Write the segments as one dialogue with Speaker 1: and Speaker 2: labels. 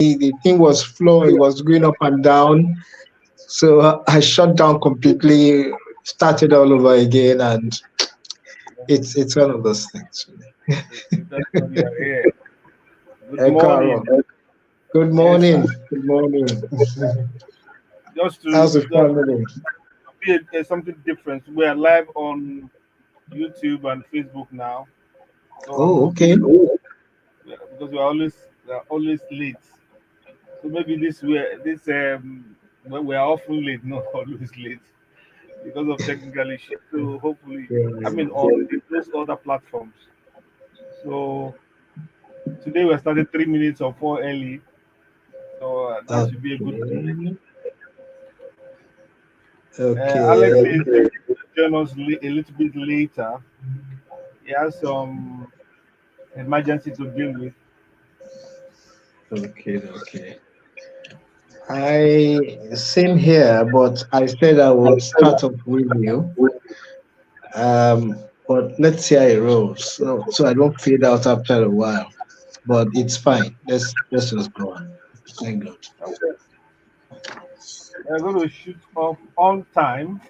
Speaker 1: the thing was flowing, was going up and down. So I shut down completely, started all over again, and it's one of those things.
Speaker 2: That's why we are here. Good
Speaker 1: Carol,
Speaker 2: morning.
Speaker 1: good
Speaker 2: Yes,
Speaker 1: morning. Good morning.
Speaker 2: just to
Speaker 1: How's the
Speaker 2: just
Speaker 1: family?
Speaker 2: be something different. We are live on YouTube and Facebook now.
Speaker 1: Oh,
Speaker 2: So
Speaker 1: okay.
Speaker 2: because we are always late. So maybe this well, we are often late, not always late because of technical issues. So hopefully, I mean
Speaker 1: Yeah,
Speaker 2: on those other platforms. So today we started 3 minutes or four early. So that should be a good thing.
Speaker 1: okay.
Speaker 2: Alex
Speaker 1: Okay.
Speaker 2: is going to join us a little bit later. He has some emergency to deal with.
Speaker 1: Okay. Okay. Same here, but I said I would start off with you. But let's see how it rolls. So I don't fade out after a while. But it's fine. Let's just go on. Thank God.
Speaker 2: Okay. We're going to shoot off on time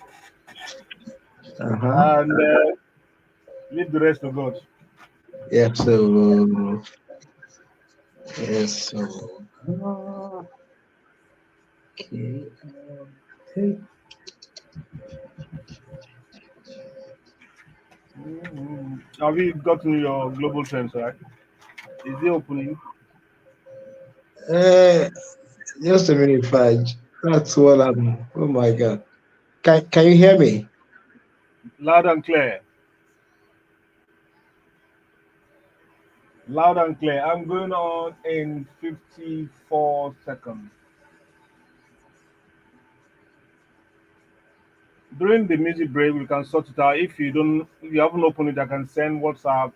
Speaker 1: Uh-huh.
Speaker 2: and leave the rest to God.
Speaker 1: Yeah, so yes, so okay. Okay.
Speaker 2: Have you gotten your global trends, right? Is it opening?
Speaker 1: Uh, just a minute, Fudge. That's what I'm. Oh my God. Can you hear me?
Speaker 2: Loud and clear. Loud and clear. I'm going on in 54 seconds. During the music break, we can sort it out. If you haven't opened it, I can send WhatsApp,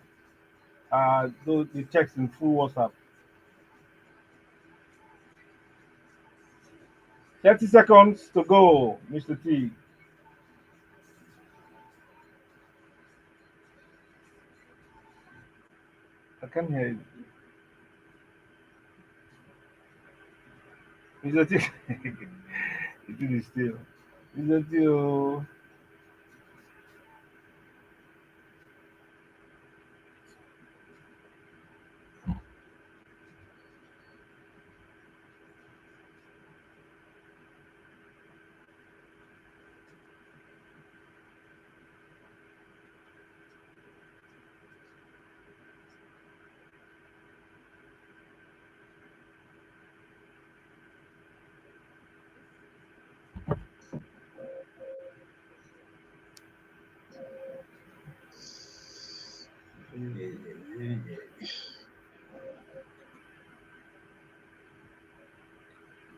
Speaker 2: the text in full WhatsApp. 30 seconds to go, Mr. T. I can hear you. Mr. T. It is still. Mr. T. Oh.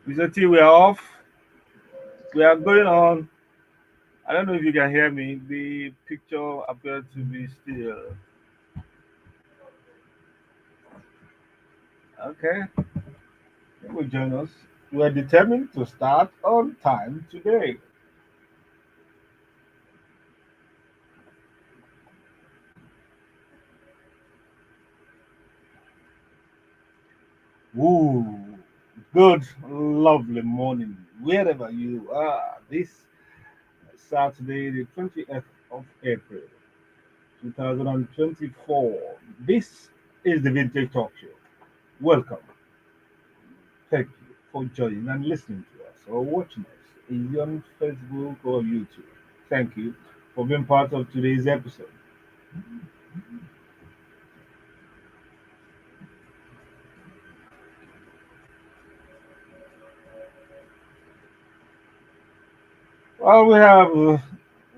Speaker 2: Mr. T, we are off. We are going on. I don't know if you can hear me. The picture appears to be still. Okay. You will join us. We are determined to start on time today. Ooh, good, lovely morning, wherever you are. This Saturday, the 20th of April, 2024. This is the Vintage Talk Show. Welcome. Thank you for joining and listening to us or watching us either on Facebook or YouTube. Thank you for being part of today's episode. Well, we have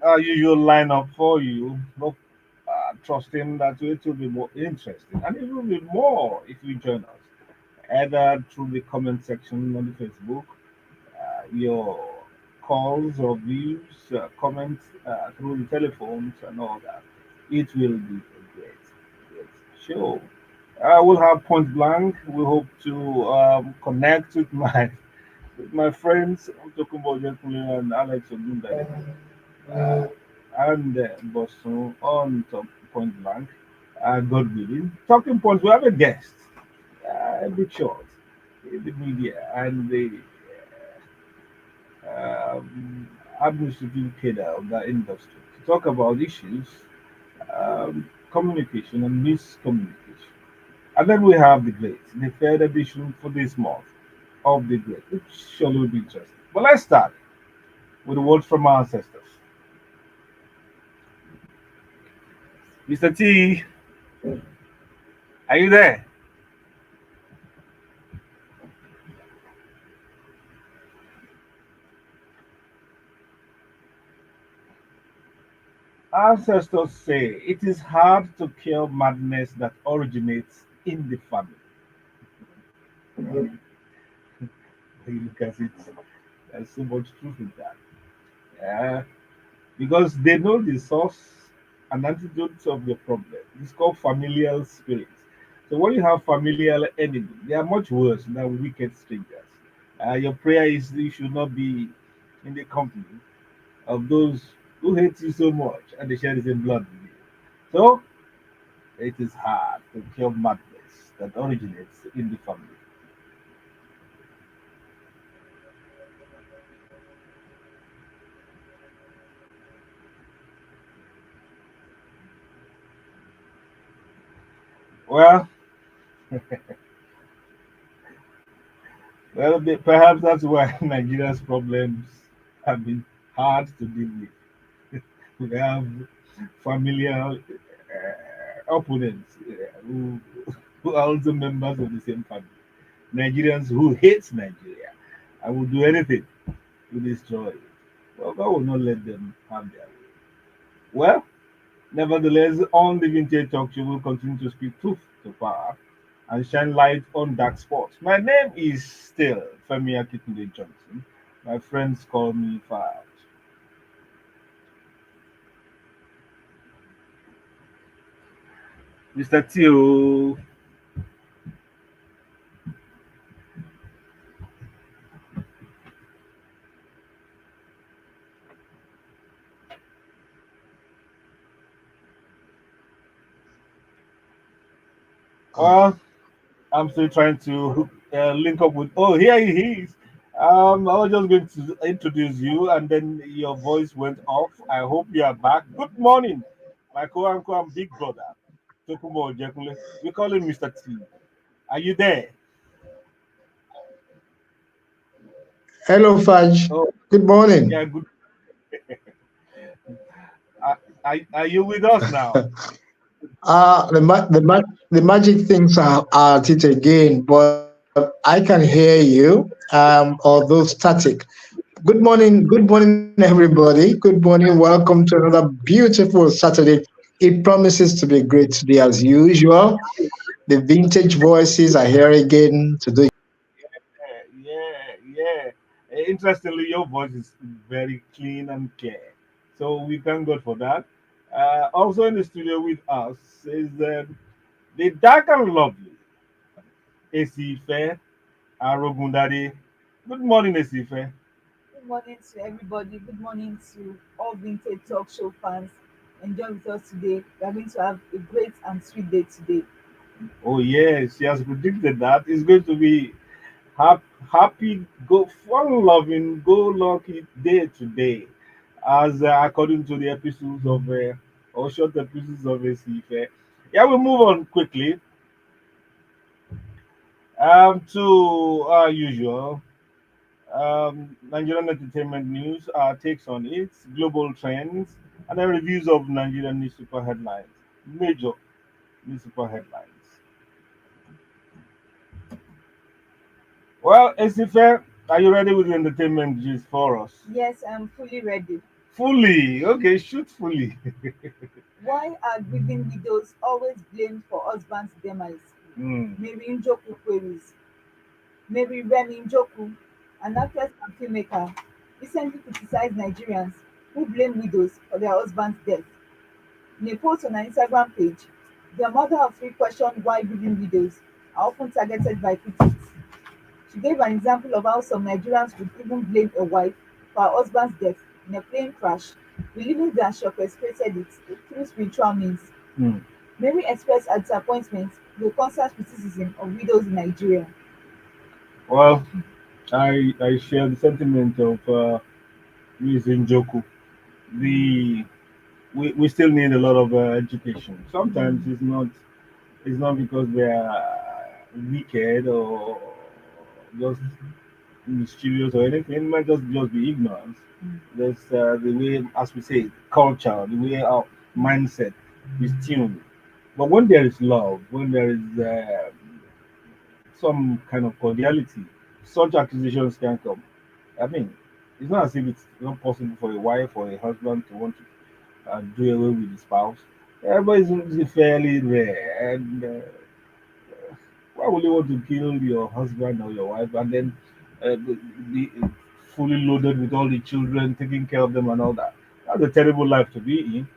Speaker 2: our usual lineup for you. Hope, trusting that it will be more interesting and it will be more if you join us, either through the comment section on the Facebook, your calls or views, comments through the telephones and all that. It will be a great show. We'll have point blank. We hope to connect with my friends, I'm talking about Jekule and Alex Ogundade, uh, and Boston on top point blank. God willing. Talking points, we have a guest, a bit short. in the media and the um, administrative cadre of that industry to talk about issues, communication and miscommunication. And then we have the Great, the third edition for this month of the Great, which surely will be interesting. But let's start with the words from our ancestors. Mr. T, are you there? Ancestors say it is hard to kill madness that originates in the family. When you look at it, there's so much truth in that. Yeah, because they know the source and antidote of the problem. It's called familial spirits. So when you have familial enemy, they are much worse than wicked strangers. Your prayer is you should not be in the company of those who hate you so much and they share the same blood with you. So it is hard to cure madness that originates in the family. Well, perhaps that's why Nigeria's problems have been hard to deal with. We have familial opponents who are also members of the same family. Nigerians who hate Nigeria and will do anything to destroy it. Well, God will not let them have their way. Well, nevertheless, on the Vintage Talk Show, will continue to speak truth to power and shine light on dark spots. My name is still Femi Akintunde-Johnson. My friends call me Far. Mr. Tio. Well, I'm still trying to link up with. Oh, here he is. I was just going to introduce you, and then your voice went off. I hope you are back. Good morning, my co-uncle and big brother, Tokumo Ojekunle. We call him Mr. T. Are you there?
Speaker 1: Hello, Fudge.
Speaker 2: Oh,
Speaker 1: Good
Speaker 2: yeah,
Speaker 1: morning.
Speaker 2: good. Are you with us now?
Speaker 1: The magic things are at it again, but I can hear you, although static. Good morning, everybody. Good morning. Welcome to another beautiful Saturday. It promises to be great today, as usual. The vintage voices are here again to do.
Speaker 2: Yeah. Interestingly, your voice is very clean and clear. So we thank God for that. Also in the studio with us is the dark and lovely Esife Arogundade. Good morning, Esife.
Speaker 3: Good morning to everybody. Good morning to all Vintage Talk Show fans. Enjoy with us today. We are going to have a great and sweet day today.
Speaker 2: Oh yes, she has predicted that it's going to be happy, go fun loving, go lucky day today, as according to the episodes of or short episodes of Esife. Yeah, we move on quickly to our usual Nigerian entertainment news, our takes on it, global trends, and then reviews of Nigerian newspaper headlines, major newspaper headlines. Well, Esife, are you ready with the entertainment news for us?
Speaker 3: Yes, I'm fully ready.
Speaker 2: Fully. Okay, shoot fully.
Speaker 3: Why are grieving widows always blamed for husband's demise?
Speaker 2: Hmm.
Speaker 3: Mary Njoku queries. Mary Remy Njoku, an actress and filmmaker, recently criticized Nigerians who blame widows for their husband's death. In a post on her Instagram page, the mother of three questioned why grieving widows are often targeted by critics. She gave an example of how some Nigerians would even blame a wife for her husband's death in a plane crash, believing that she orchestrated it through spiritual means.
Speaker 2: Hmm.
Speaker 3: Mary expressed her disappointment with the constant criticism of widows in Nigeria.
Speaker 2: Well, I share the sentiment of Ms. Njoku. The we still need a lot of education. Sometimes it's not because they are wicked or just mischievous or anything. It might just be ignorance. There's the way, as we say, culture, the way our mindset is tuned. But when there is love, when there is some kind of cordiality, such accusations can come. I mean, it's not as if it's not possible for a wife or a husband to want to do away with the spouse. But it's fairly rare. And why would you want to kill your husband or your wife and then be fully loaded with all the children, taking care of them and all that? That's a terrible life to be in.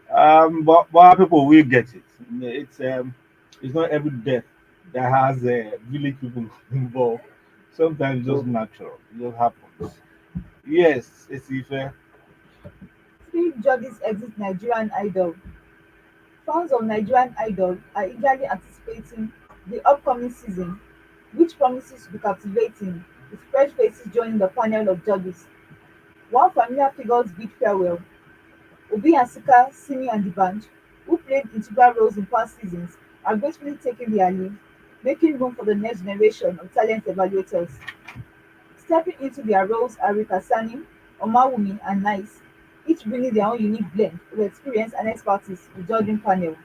Speaker 2: But people will get it. It's not every death that has village people involved. Sometimes it's just natural. It just happens. Yes, it's fair.
Speaker 3: Three judges exit Nigerian Idol. Fans of Nigerian Idol are eagerly anticipating the upcoming season, which promises to be captivating, with fresh faces joining the panel of judges. One familiar figures bid farewell. Obi Asika, Simi and the band, who played integral roles in past seasons, are gracefully taking their leave, making room for the next generation of talent evaluators. Stepping into their roles are Rika Sani, Omawumi, and Nice, each bringing their own unique blend of experience and expertise to the judging panel.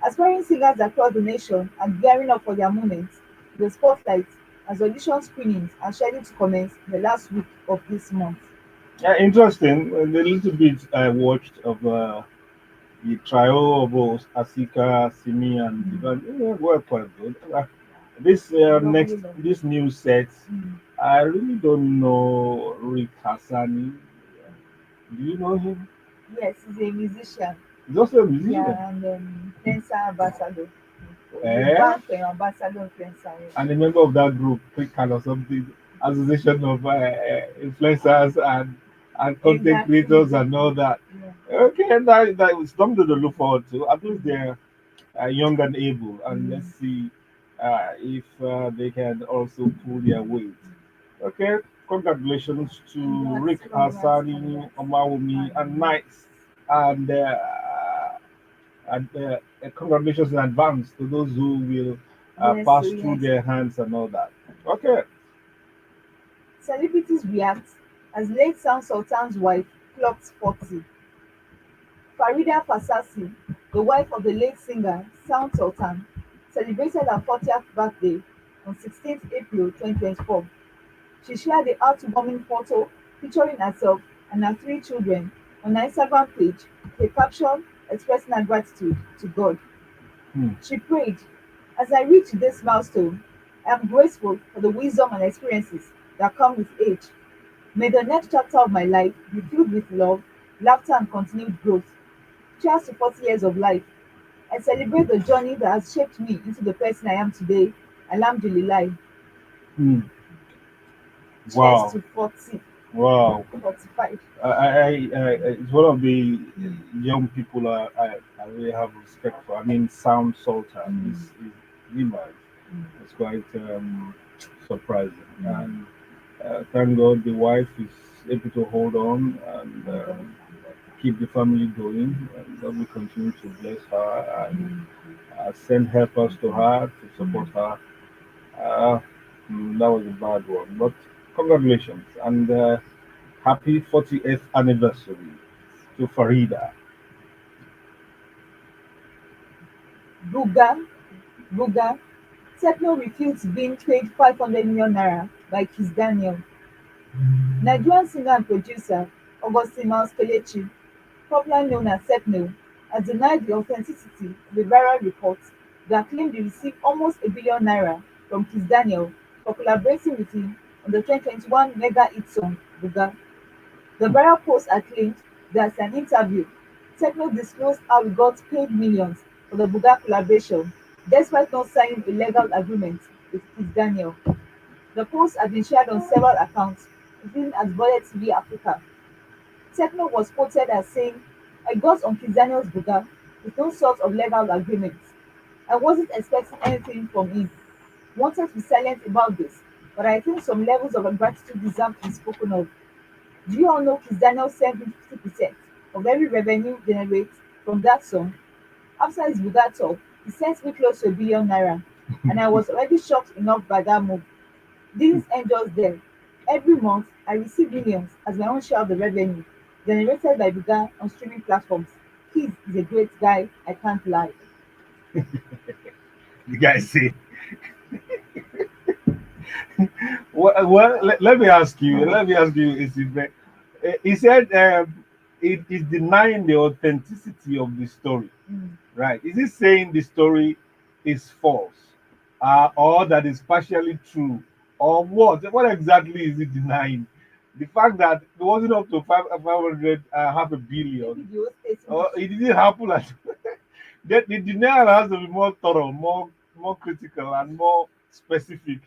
Speaker 3: Aspiring singers across the nation are gearing up for their moment in the spotlight as audition screenings are scheduled to commence the last week of this month.
Speaker 2: Yeah, interesting. The little bit I watched of the trio of both Asika, Simi, and
Speaker 3: Mm.
Speaker 2: Divan were quite good. This
Speaker 3: Lovely,
Speaker 2: next
Speaker 3: lovely.
Speaker 2: this new set,
Speaker 3: Mm.
Speaker 2: I really don't know Rick Hassani. Do you know him?
Speaker 3: Yes, he's a musician.
Speaker 2: He's also a musician.
Speaker 3: Yeah, and influencer ambassador. The
Speaker 2: Eh?
Speaker 3: band for ambassador influencer. Yes.
Speaker 2: And a member of that group, Quick or something, association of influencers and content
Speaker 3: Exactly,
Speaker 2: creators and
Speaker 3: exactly.
Speaker 2: all that.
Speaker 3: Yeah.
Speaker 2: Okay, and that was something to look forward to. At least they're young and able, and let's
Speaker 3: Mm.
Speaker 2: see if they can also pull their weight. Okay, congratulations to
Speaker 3: Congrats,
Speaker 2: Rick
Speaker 3: congrats,
Speaker 2: Hassani,
Speaker 3: congrats.
Speaker 2: Omawumi, and
Speaker 3: And
Speaker 2: Nice, and congratulations in advance to those who will
Speaker 3: yes, so
Speaker 2: pass through
Speaker 3: yes.
Speaker 2: their hands and all that. Okay.
Speaker 3: Celebrities react as late Sound Sultan's wife clocked 40. Farida Fasasi, the wife of the late singer Sound Sultan, celebrated her 40th birthday on 16th April 2024. She shared a heartwarming photo featuring herself and her three children on her Instagram page with a caption expressing her gratitude to God.
Speaker 2: Hmm.
Speaker 3: She prayed, "As I reach this milestone, I am grateful for the wisdom and experiences that come with age. May the next chapter of my life be filled with love, laughter, and continued growth. Cheers to 40 years of life. I celebrate the journey that has shaped me into the person I am today. Alhamdulillah.
Speaker 2: Hmm.
Speaker 3: Cheers
Speaker 2: Wow.
Speaker 3: to 40,
Speaker 2: Wow.
Speaker 3: 45."
Speaker 2: It's one of the young people I really have respect for. I mean, Sound Sultan
Speaker 3: Mm,
Speaker 2: is demise.
Speaker 3: mm,
Speaker 2: It's quite surprising,
Speaker 3: mm.
Speaker 2: and thank God the wife is able to hold on and
Speaker 3: Thank God, thank God,
Speaker 2: keep the family going. And God will continue to bless her and
Speaker 3: thank
Speaker 2: send helpers to her to
Speaker 3: God.
Speaker 2: support her. Uh, that was a bad one, but congratulations and happy 40th anniversary to Farida.
Speaker 3: Buga, Buga, Tekno refutes being paid 500 million naira by Kiss Daniel. Nigerian singer and producer Augustine Miles Kelechi, popularly known as Tekno, has denied the authenticity of a viral report that claimed he received almost a billion naira from Kiss Daniel for collaborating with him on the 2021 mega hit song Buga. The viral post had claimed that in an interview, Tekno disclosed how he got paid millions for the Buga collaboration, despite not signing a legal agreement with Kiss Daniel. The post has been shared on several accounts, including at Bullet TV Africa. Tekno was quoted as saying, "I got on Kiss Daniel's Buga with no sort of legal agreement. I wasn't expecting anything from him. Wanted to be silent about this but I think some levels of gratitude deserve to be spoken of. Do you all know Kiss Daniel sent me 50% of every revenue generated from that song? After his Buga tour, he sent me close to a billion naira, and I was already shocked enough by that move. This ain't just there. Every month, I receive millions as my own share of the revenue generated by Buga on streaming platforms. Kiss is a great guy, I can't lie.
Speaker 2: The guy say, well, let me ask you, Isibe. He said it is denying the authenticity of the story,
Speaker 3: Mm.
Speaker 2: right? Is it saying the story is false, or that is partially true, or what? What exactly is it denying? The fact that it wasn't up to 500, half a
Speaker 3: Maybe
Speaker 2: billion,
Speaker 3: the whole statement
Speaker 2: or it didn't happen at the denial has to be more thorough, more critical, and more specific.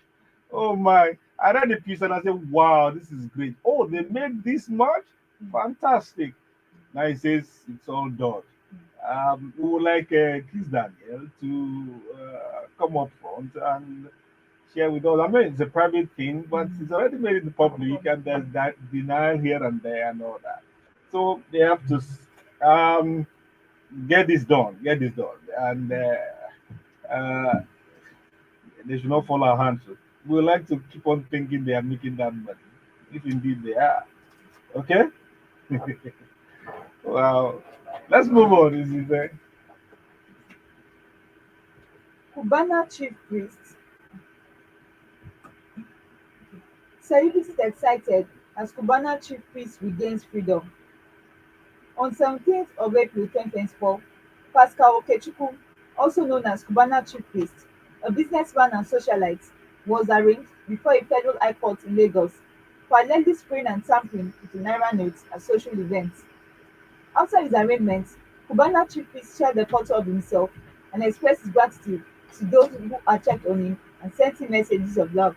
Speaker 2: Oh my! I read the piece and I said, "Wow, this is great. Oh, they made this much, fantastic." Now it says it's all done. We would like Kiss Daniel to come up front and share with us. I mean, it's a private thing, but it's already made it public, and there's that denial here and there and all that. So they have to get this done, and uh, they should not fall our hands. We like to keep on thinking they are making that money, if indeed they are. Okay. Wow. Let's move on. This is
Speaker 3: Cubana chief priest, celebrities excited as Cubana chief priest regains freedom. On 17th of April 2024, Pascal Okechukwu, also known as Cubana chief priest, a businessman and socialite, was arraigned before a federal high court in Lagos for allegedly spraying and tampering with the Naira notes at social events. After his arraignment, Cubana chief priest shared a photo of himself and expressed his gratitude to those who had checked on him and sent him messages of love.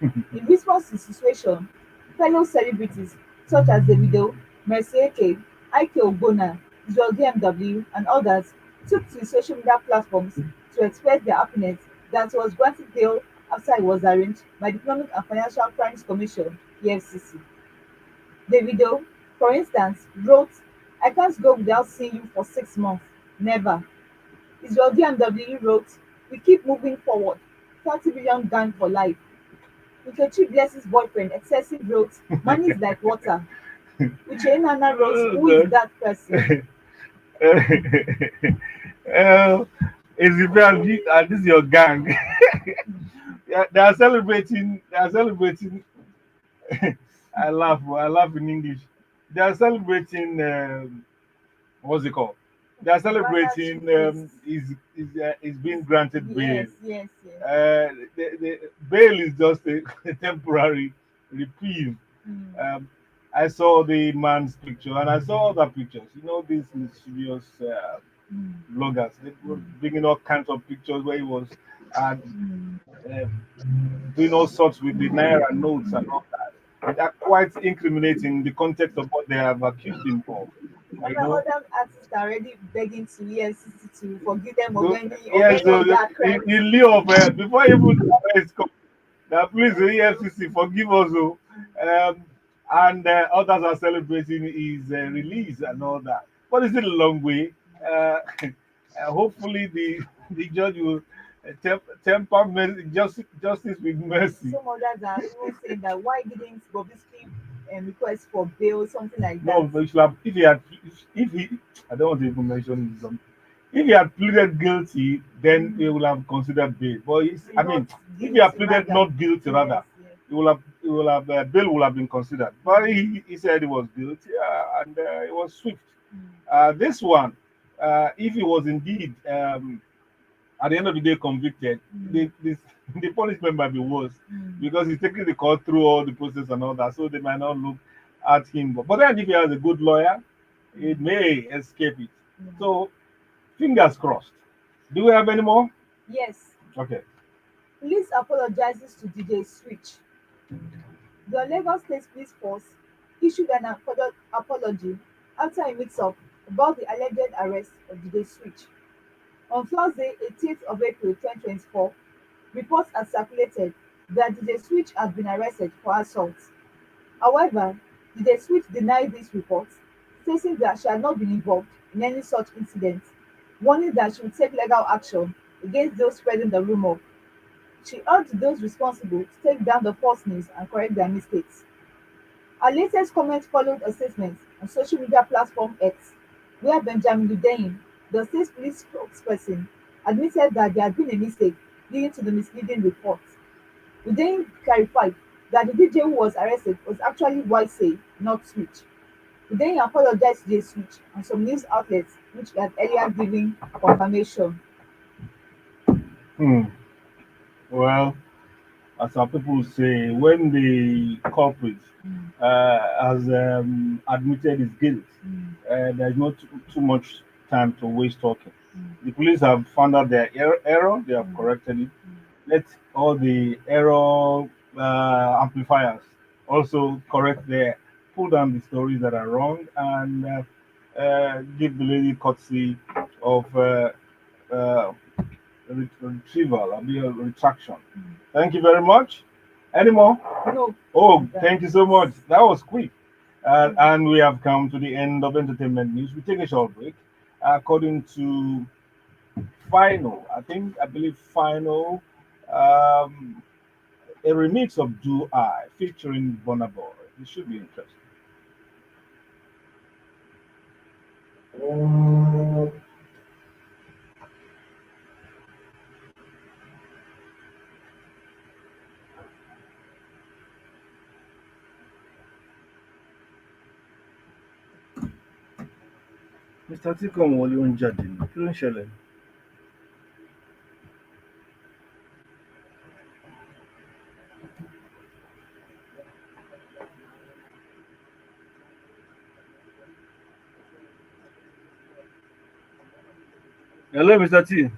Speaker 3: In response to the situation, fellow celebrities such as Davido, Mercy Eke, Ike Ogbonna, Israel DMW, and others took to social media platforms to express their happiness that he was granted bail after he was arraigned by the Economic and Financial Crimes Commission (EFCC). Davido, for instance, wrote, "I can't go without seeing you for 6 months. Never." Israel DMW wrote, "We keep moving forward. 30 billion gang for life." Nkechi Blessing's boyfriend Excessive wrote, "Money is like water." Uche Nana wrote, "Who is
Speaker 2: the.
Speaker 3: that person?"
Speaker 2: uh, it's and this is your gang. Yeah, they are celebrating. They are celebrating. I laugh. I laugh in English. They are celebrating. What's it called? They are
Speaker 3: Cubana
Speaker 2: celebrating.
Speaker 3: chief priest.
Speaker 2: Is being granted bail.
Speaker 3: Yes, yes, yes.
Speaker 2: The bail is just a temporary reprieve.
Speaker 3: Mm,
Speaker 2: Um, I saw the man's picture and I saw other pictures. You know, these mysterious
Speaker 3: mm,
Speaker 2: bloggers, they were
Speaker 3: mm,
Speaker 2: bringing all kinds of pictures where he was uh,
Speaker 3: mm,
Speaker 2: uh, doing all sorts with the naira notes and all that. They are quite incriminating in the context of what they have accused him of. You know,
Speaker 3: other artists are already begging to EFCC to forgive them
Speaker 2: so
Speaker 3: of
Speaker 2: yeah,
Speaker 3: any
Speaker 2: so
Speaker 3: of their crimes.
Speaker 2: in lieu of before even the arrest now, please, the EFCC, forgive us. Oh. Um, and others are celebrating his release and all that. But it's still a long way. Hopefully, the judge will temper justice with mercy.
Speaker 3: Some others are even saying that why didn't Bobrisky request for bail, something like
Speaker 2: No,
Speaker 3: that.
Speaker 2: but you should have, if he, I don't want to even mention this. If he had pleaded guilty, then he
Speaker 3: Mm,
Speaker 2: will have considered bail. But I
Speaker 3: not
Speaker 2: mean, if he had
Speaker 3: guilty,
Speaker 2: pleaded
Speaker 3: rather.
Speaker 2: not guilty,
Speaker 3: Yes,
Speaker 2: rather,
Speaker 3: yes.
Speaker 2: bail will have been considered. But he said he was guilty, and it was swift.
Speaker 3: Mm,
Speaker 2: This one, if he was indeed at the end of the day convicted,
Speaker 3: mm,
Speaker 2: the punishment might be worse
Speaker 3: mm,
Speaker 2: because he's taking the court through all the process and all that, so they might not look at him. But then if he has a good lawyer, it
Speaker 3: mm,
Speaker 2: may escape it.
Speaker 3: mm.
Speaker 2: So fingers crossed. Do we have any more?
Speaker 3: Yes.
Speaker 2: Okay.
Speaker 3: Police apologizes to DJ Switch. The Lagos State Police Force issued an apology after a mix-up about the alleged arrest of DJ Switch. On Thursday, 18th of April 2024, reports had circulated that DJ Switch had been arrested for assault. However, DJ Switch denied these reports, stating that she had not been involved in any such incident, warning that she would take legal action against those spreading the rumor. She urged those responsible to take down the false news and correct their mistakes. Her latest comment followed a statement on social media platform X, where Benjamin Hundeyin, the state police spokesperson, admitted that there had been a mistake leading to the misleading report. Hundeyin clarified that the DJ who was arrested was actually Wise, not Switch. Hundeyin apologized to the Switch and some news outlets which had earlier given confirmation.
Speaker 2: Hmm. Well, as some people say, when the culprit
Speaker 3: Mm,
Speaker 2: has admitted his guilt,
Speaker 3: mm,
Speaker 2: there's not too much time to waste talking.
Speaker 3: mm,
Speaker 2: The police have found out their error, they have
Speaker 3: mm,
Speaker 2: corrected it.
Speaker 3: mm.
Speaker 2: Let all the error amplifiers also correct their, pull down the stories that are wrong, and give the lady courtesy of uh, retrieval, I mean, retraction.
Speaker 3: Mm.
Speaker 2: Thank you very much. Any more?
Speaker 3: No,
Speaker 2: Oh,
Speaker 3: I'm done.
Speaker 2: thank you so much. That was quick. And we have come to the end of entertainment news. We take a short break. According to Final, I believe Final, um, a remix of Do I featuring Burna Boy. It should be interesting. Mr. Tí kàn wọlé ó ń jáde ní kí ló ń ṣẹlẹ̀? Hello, Mr. T.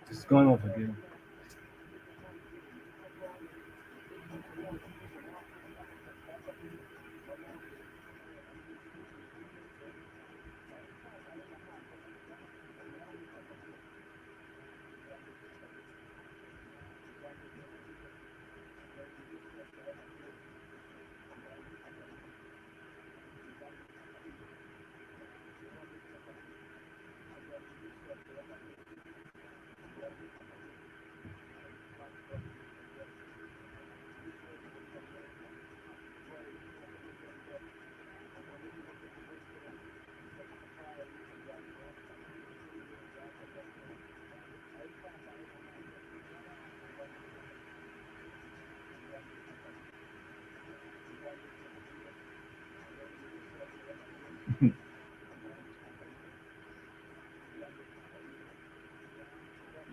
Speaker 2: It's going off again.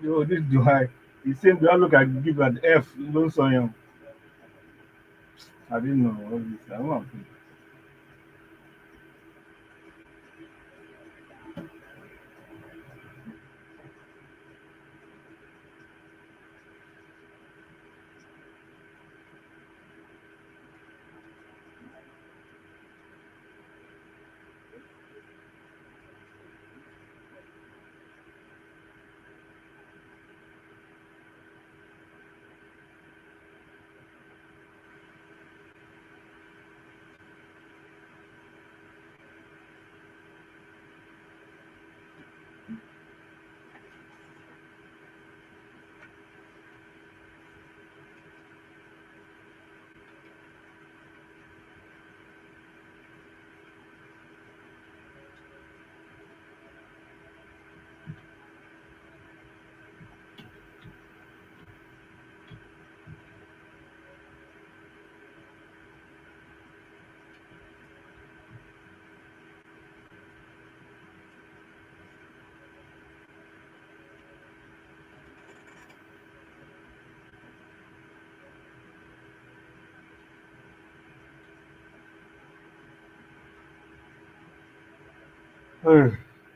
Speaker 2: Yo, this do I. The same do I look I give an F, loan soyun. I didn't know all this. I don't know.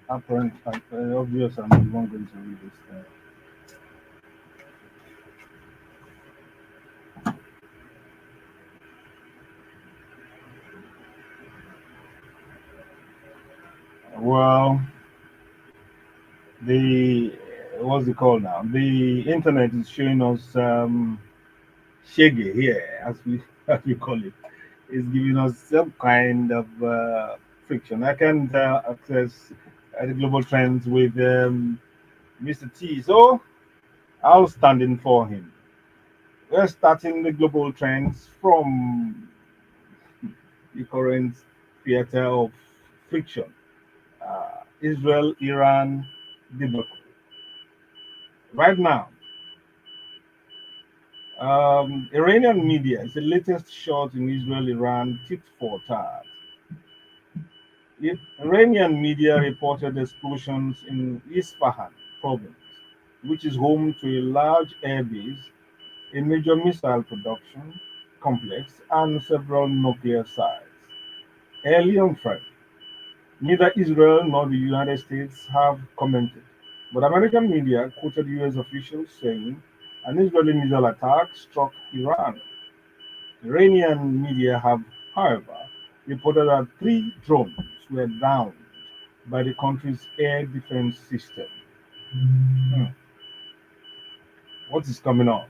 Speaker 2: Apparent, obvious. I'm the one going to read this thing. Well, the what's it called now? The internet is showing us shaggy here, as we as we call it. It's giving us some kind of friction. I can't access the global trends with Mr. T, so I'll stand in for him. We're starting the global trends from the current theater of friction. Israel Iran debacle. Right now, Iranian media is the latest shot in Israel Iran tit for tat. Iranian media reported explosions in Isfahan province, which is home to a large airbase, a major missile production complex, and several nuclear sites. Early on Friday, neither Israel nor the United States have commented, but American media quoted US officials saying an Israeli missile attack struck Iran. Iranian media have, however, reported that three drones were downed by the country's air defense system. Hmm. What is coming on?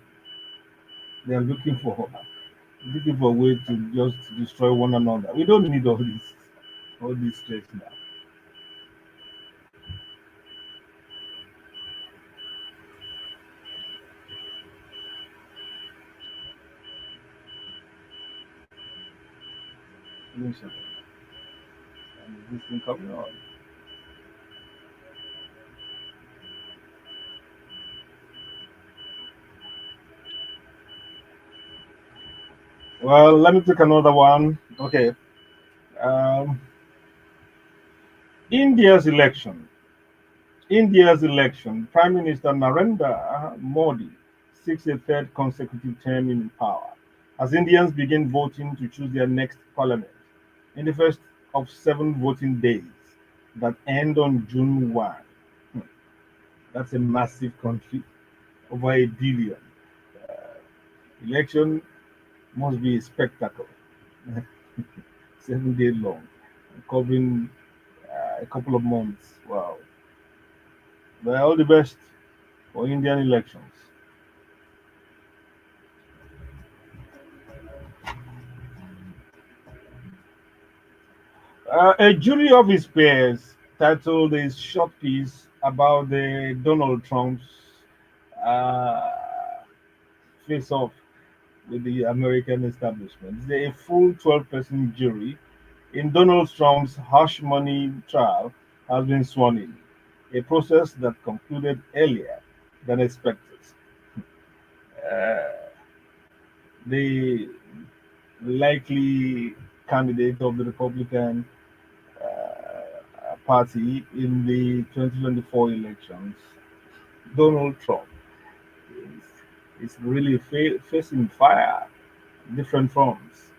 Speaker 2: They are looking for a way to just destroy one another. We don't need all this stress now. Listen, and this thing coming on. Well, let me take another one. Okay. Um, India's election. India's election. Prime Minister Narendra Modi seeks a third consecutive term in power as Indians begin voting to choose their next parliament in the first of 7 voting days that end on June 1. Hmm, That's a massive country, over a billion. Uh, Election must be a spectacle, 7 days long, covering a couple of months. Wow. Well, all the best for Indian elections. A jury of his peers titled a short piece about the Donald Trump's uh, face off with the American establishment. A full 12-person jury in Donald Trump's hush money trial has been sworn in, a process that concluded earlier than expected. Uh, the likely candidate of the Republican Party in the 2024 elections, Donald Trump, is really facing fire, different fronts,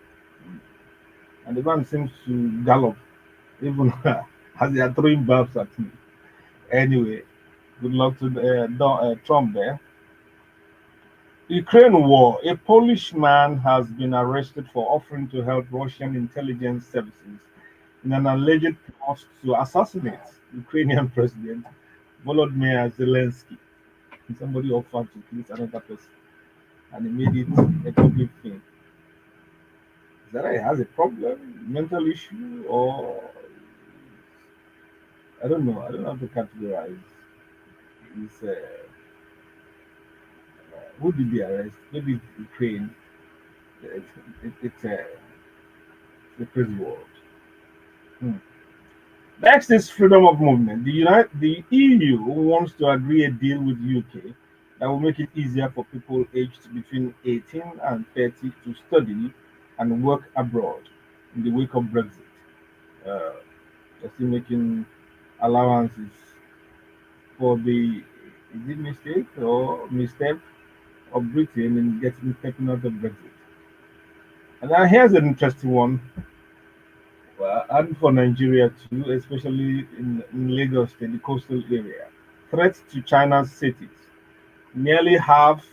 Speaker 2: and the man seems to gallop even as they are throwing barbs at him. Anyway, good luck to Trump there. Ukraine war. A Polish man has been arrested for offering to help Russian intelligence services in an alleged plot to assassinate Ukrainian President Volodymyr Zelensky. Somebody offered to kill another person, and he made it a public thing. Is that he has a problem, mental issue, or I don't know. I don't know how to categorize. Is who did they arrest? Maybe it's Ukraine. It's a crazy world. Hmm. Next is freedom of movement. The EU wants to agree a deal with UK that will make it easier for people aged between 18 and 30 to study and work abroad in the wake of Brexit. Uh, they're still making allowances for the is it mistake or misstep of Britain in getting taken out of Brexit. And now here's an interesting one. and for Nigeria too, especially in Lagos State, the coastal area. Threats to China's cities. Nearly half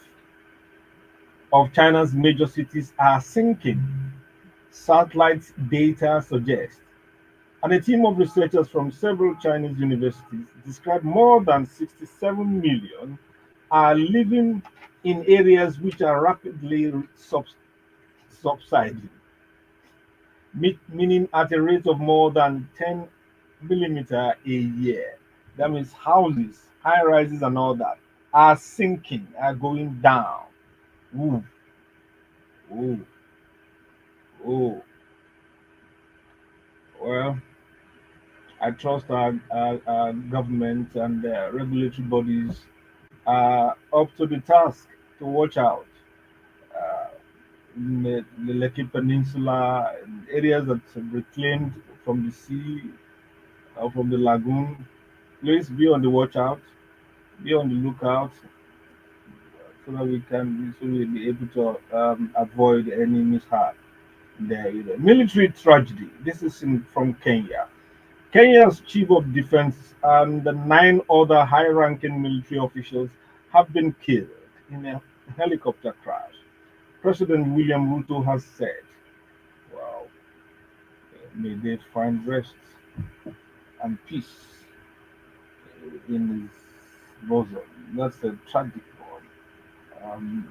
Speaker 2: of China's major cities are sinking, satellite data suggests. And a team of researchers from several Chinese universities described more than 67 million are living in areas which are rapidly subsiding, meaning at a rate of more than 10 millimeter a year. That means houses, high rises, and all that are sinking, are going down. Ooh, ooh, ooh. Well, I trust our government and regulatory bodies are up to the task to watch out. Uh, in the Lekki Peninsula, in areas that are reclaimed from the sea or from the lagoon, please be on the watch out, be on the lookout, so that we'll be able to avoid any mishap there. Military tragedy. This is from Kenya. Kenya's chief of defense and the nine other high ranking military officials have been killed in a helicopter crash. President William Ruto has said, well, may they find rest and peace in his bosom. That's a tragic one. Um,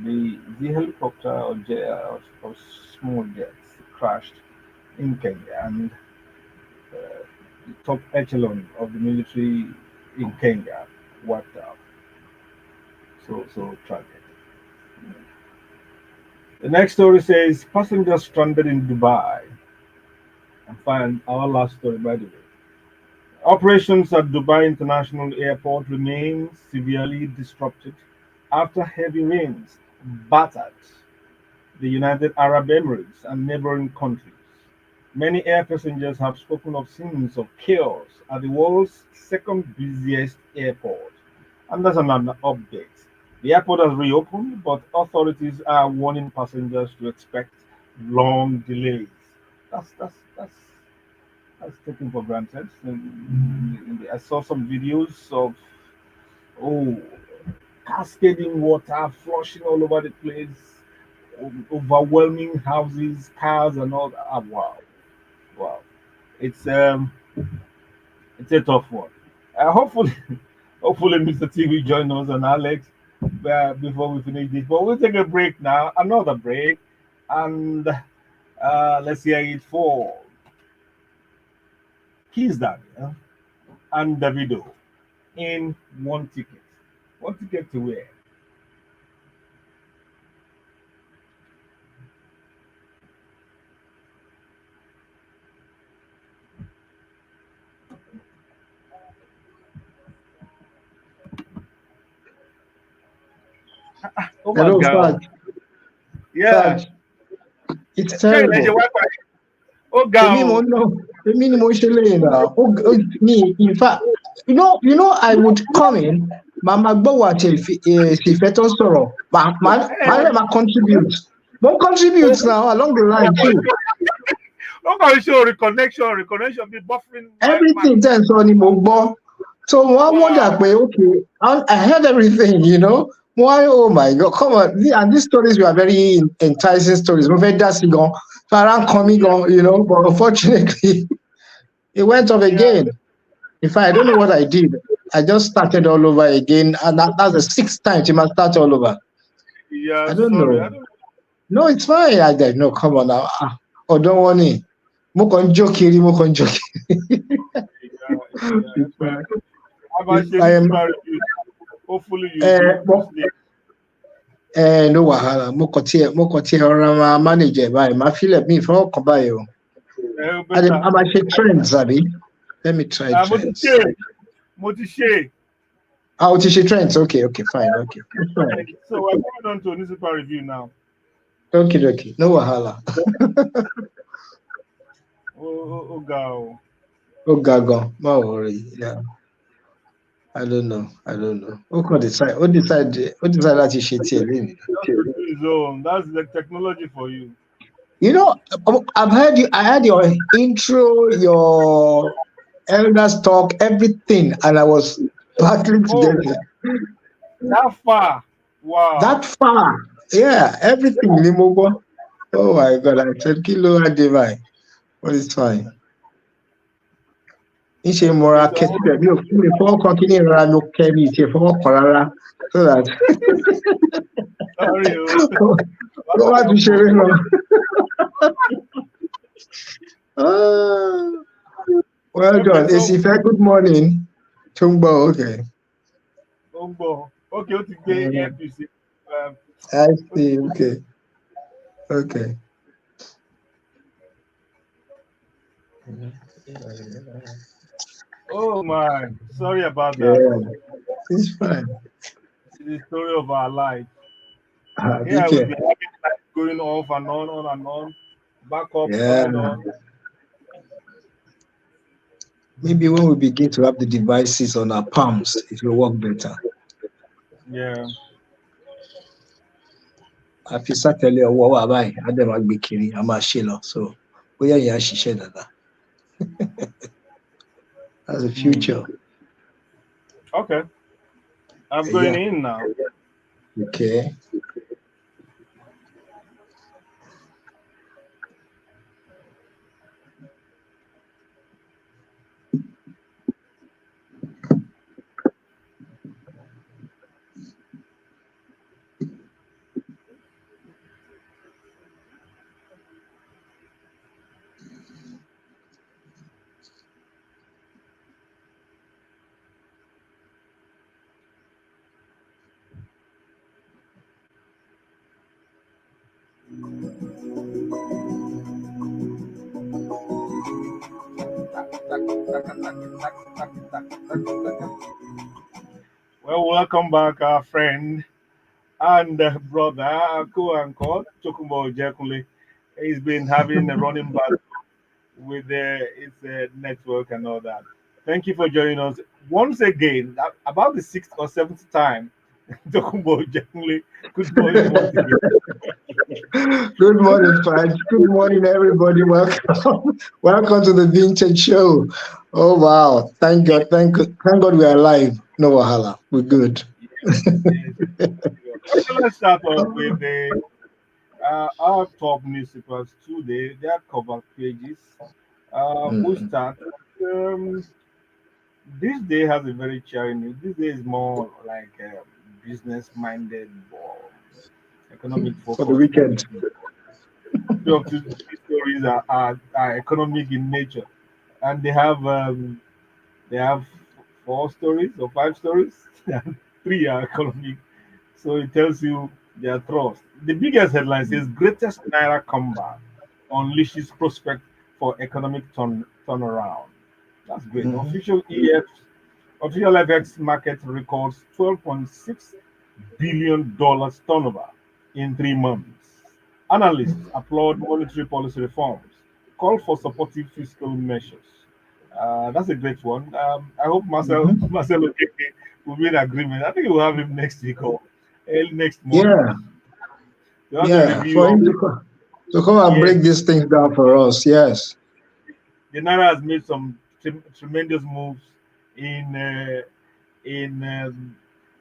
Speaker 2: the helicopter or small jets crashed in Kenya, and the top echelon of the military in Kenya wiped out. So tragic. The next story says passengers stranded in Dubai. And find our last story, by the way. Operations at Dubai International Airport remain severely disrupted after heavy rains battered the United Arab Emirates and neighboring countries. Many air passengers have spoken of scenes of chaos at the world's second busiest airport. And that's another update. The airport has reopened, but authorities are warning passengers to expect long delays. That's that's taken for granted. I saw some videos of oh cascading water flushing all over the place, overwhelming houses, cars, and all that. Ah, wow, wow. It's um it's a tough one. Hopefully, hopefully Mr. T will join us and Alex before we finish this. But we'll take a break now, another break, and let's hear it for Keys Daniel and Davido in one ticket. One ticket to where? Oh my
Speaker 1: Hello,
Speaker 2: God.
Speaker 1: Fudge.
Speaker 2: Yeah.
Speaker 1: Fudge. It's
Speaker 2: Sure, there's your
Speaker 1: terrible.
Speaker 2: Wi-Fi. Oh
Speaker 1: Èmi mo
Speaker 2: God.
Speaker 1: ń lọ. Èmi ni mo ṣe léyìn náà. Me, in fact, I would come in. Màá gbọ́ wà tí ìfẹ́ tó ń sọ̀rọ̀. Màá lè
Speaker 2: Hey.
Speaker 1: máa contribute. Mo contribute now along the line too.
Speaker 2: Look how you show reconnection be buffering my
Speaker 1: Everything tẹ́ ẹ̀ ń sọ ni mo gbọ́. So wọ́n wonder
Speaker 2: wow.
Speaker 1: pé okay, I heard everything, Why, oh my God, come on. And these stories were very enticing stories. Mo fẹ́ dá sí gan. So around coming
Speaker 2: Yeah,
Speaker 1: on, but unfortunately, it went off
Speaker 2: yeah,
Speaker 1: again. In fact, I don't know what I did. I just started all over again, and that's the sixth time to must start all over.
Speaker 2: yeah.
Speaker 1: I don't
Speaker 2: Sorry, I
Speaker 1: know.
Speaker 2: don't.
Speaker 1: No, it's fine. I said, no, come on now. Oh, don't want it. Mo kàn ń jó kiri, mo kàn ń jó kiri.
Speaker 2: Yeah, yeah.
Speaker 1: It's
Speaker 2: But
Speaker 1: fine.
Speaker 2: how about
Speaker 1: I am.
Speaker 2: newspaper review? Hopefully you
Speaker 1: But
Speaker 2: sleep.
Speaker 1: no wahala. Mo kàn tiẹ̀ ọ̀rọ̀ máa manage ẹ̀ báyìí. Màá fílẹ̀ mi ìfọwọ́ kan báyìí o.
Speaker 2: Better.
Speaker 1: A máa ṣe trends, àbí? Let me try trends.
Speaker 2: Motishe.
Speaker 1: O ti ṣe trends. Okay, fine. Okay, that's fine.
Speaker 2: So we're going on to newspaper review now.
Speaker 1: Okay. No wahala.
Speaker 2: Oh, go.
Speaker 1: Ó ga gan. Má worry. Yeah. I don't know. Ó kàn decide láti ṣe tiẹ̀ lénìí.
Speaker 2: Just to do his own. That's the technology for you.
Speaker 1: You know, I've heard you. I had your intro, your elders talk, everything, and I was battling to get
Speaker 2: Oh, that far. Wow.
Speaker 1: that far. Yeah, everything. Limogo. Oh my God! I said, Kilo Adivai, but it's fine. Níṣe mo ra
Speaker 2: Okay, so
Speaker 1: kẹsílẹ̀ mi ò fún mi fọwọ́ kan kí ní ìrora ló kẹ́ mi ìṣe fọwọ́ kan rárá so that
Speaker 2: sorry.
Speaker 1: kó
Speaker 2: What
Speaker 1: má
Speaker 2: are
Speaker 1: tún
Speaker 2: your
Speaker 1: ṣeré
Speaker 2: phone?
Speaker 1: lọ. Ah, well
Speaker 2: Okay,
Speaker 1: done. Èsì
Speaker 2: so
Speaker 1: ìfẹ́ good morning. Tó ń gbọ́ okay.
Speaker 2: okay, what you get
Speaker 1: Mm,
Speaker 2: APC?
Speaker 1: I
Speaker 2: What
Speaker 1: see.
Speaker 2: you-
Speaker 1: Okay. Okay.
Speaker 2: oh my, sorry about that.
Speaker 1: Yeah, it's fine.
Speaker 2: It's the story of our life.
Speaker 1: Be
Speaker 2: Yeah, we've been
Speaker 1: careful.
Speaker 2: having life going off and on, backup
Speaker 1: Yeah.
Speaker 2: coming on.
Speaker 1: Maybe when we begin to have the devices on our palms, it will work better.
Speaker 2: Yeah.
Speaker 1: Àfi sátẹ̀lẹ̀ ọwọ́ wa báyìí, á dẹ̀ máa gbé kiri, a máa ṣe lọ. So bóyá ìyá ṣiṣẹ́ dáadáa. That's the
Speaker 2: Hmm.
Speaker 1: future.
Speaker 2: Okay, I'm going
Speaker 1: Yeah.
Speaker 2: in now.
Speaker 1: Okay.
Speaker 2: Well, welcome back, our friend and brother, co-anchor Chokumbo Jekunle. He's been having a running battle with his network and all that. Thank you for joining us once again. About the sixth or seventh time, Chokumbo Jekunle. Good morning once again.
Speaker 1: Good morning, friends. Good morning, everybody. Welcome. Welcome to the Vintage Show. Oh wow. Thank God. Thank God we are alive. No wahala. We're good.
Speaker 2: Yes. Okay, let's start off with our top newspapers today. Their cover pages. We
Speaker 1: Mm.
Speaker 2: start. Um, this day has a very cheering news. This day is more like business-minded or economic
Speaker 1: For the
Speaker 2: focus for
Speaker 1: weekend.
Speaker 2: business. Few of these stories are economic in nature, and they have four stories or five stories, and three are economic. So it tells you their trust. The biggest headline says greatest Naira comeback unleashes prospect for economic turnaround. That's great.
Speaker 1: Mhm.
Speaker 2: Official FX market records $12.6 billion turnover in 3 months. Analysts applaud monetary policy reforms, call for supportive fiscal measures. That's a great one. I hope
Speaker 1: Mhm.
Speaker 2: Marcelo Keke will be in agreement. I think we'll have him next week or early next month.
Speaker 1: Yeah.
Speaker 2: We have a
Speaker 1: Yeah. For
Speaker 2: review of
Speaker 1: him to come and
Speaker 2: yes,
Speaker 1: break these things down for us. Yes.
Speaker 2: the Naira has made some tremendous moves in uh, in um,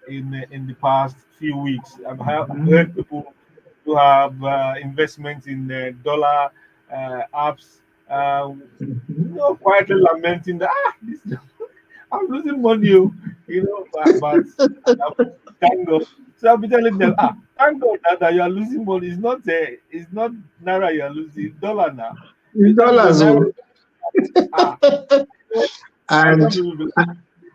Speaker 2: in the past few weeks. I've
Speaker 1: Mhm.
Speaker 2: heard people who have investments in dollar apps,
Speaker 1: Mhm.
Speaker 2: quietly lamenting that I'm losing money, oh, but uh, thank God. So I'll be telling them, thank God that you are losing money. It's not naira you are losing, it's dollar now.
Speaker 1: It's
Speaker 2: Anytime the
Speaker 1: dollars.
Speaker 2: naira,
Speaker 1: Oh.
Speaker 2: ah, so I
Speaker 1: And
Speaker 2: thought people will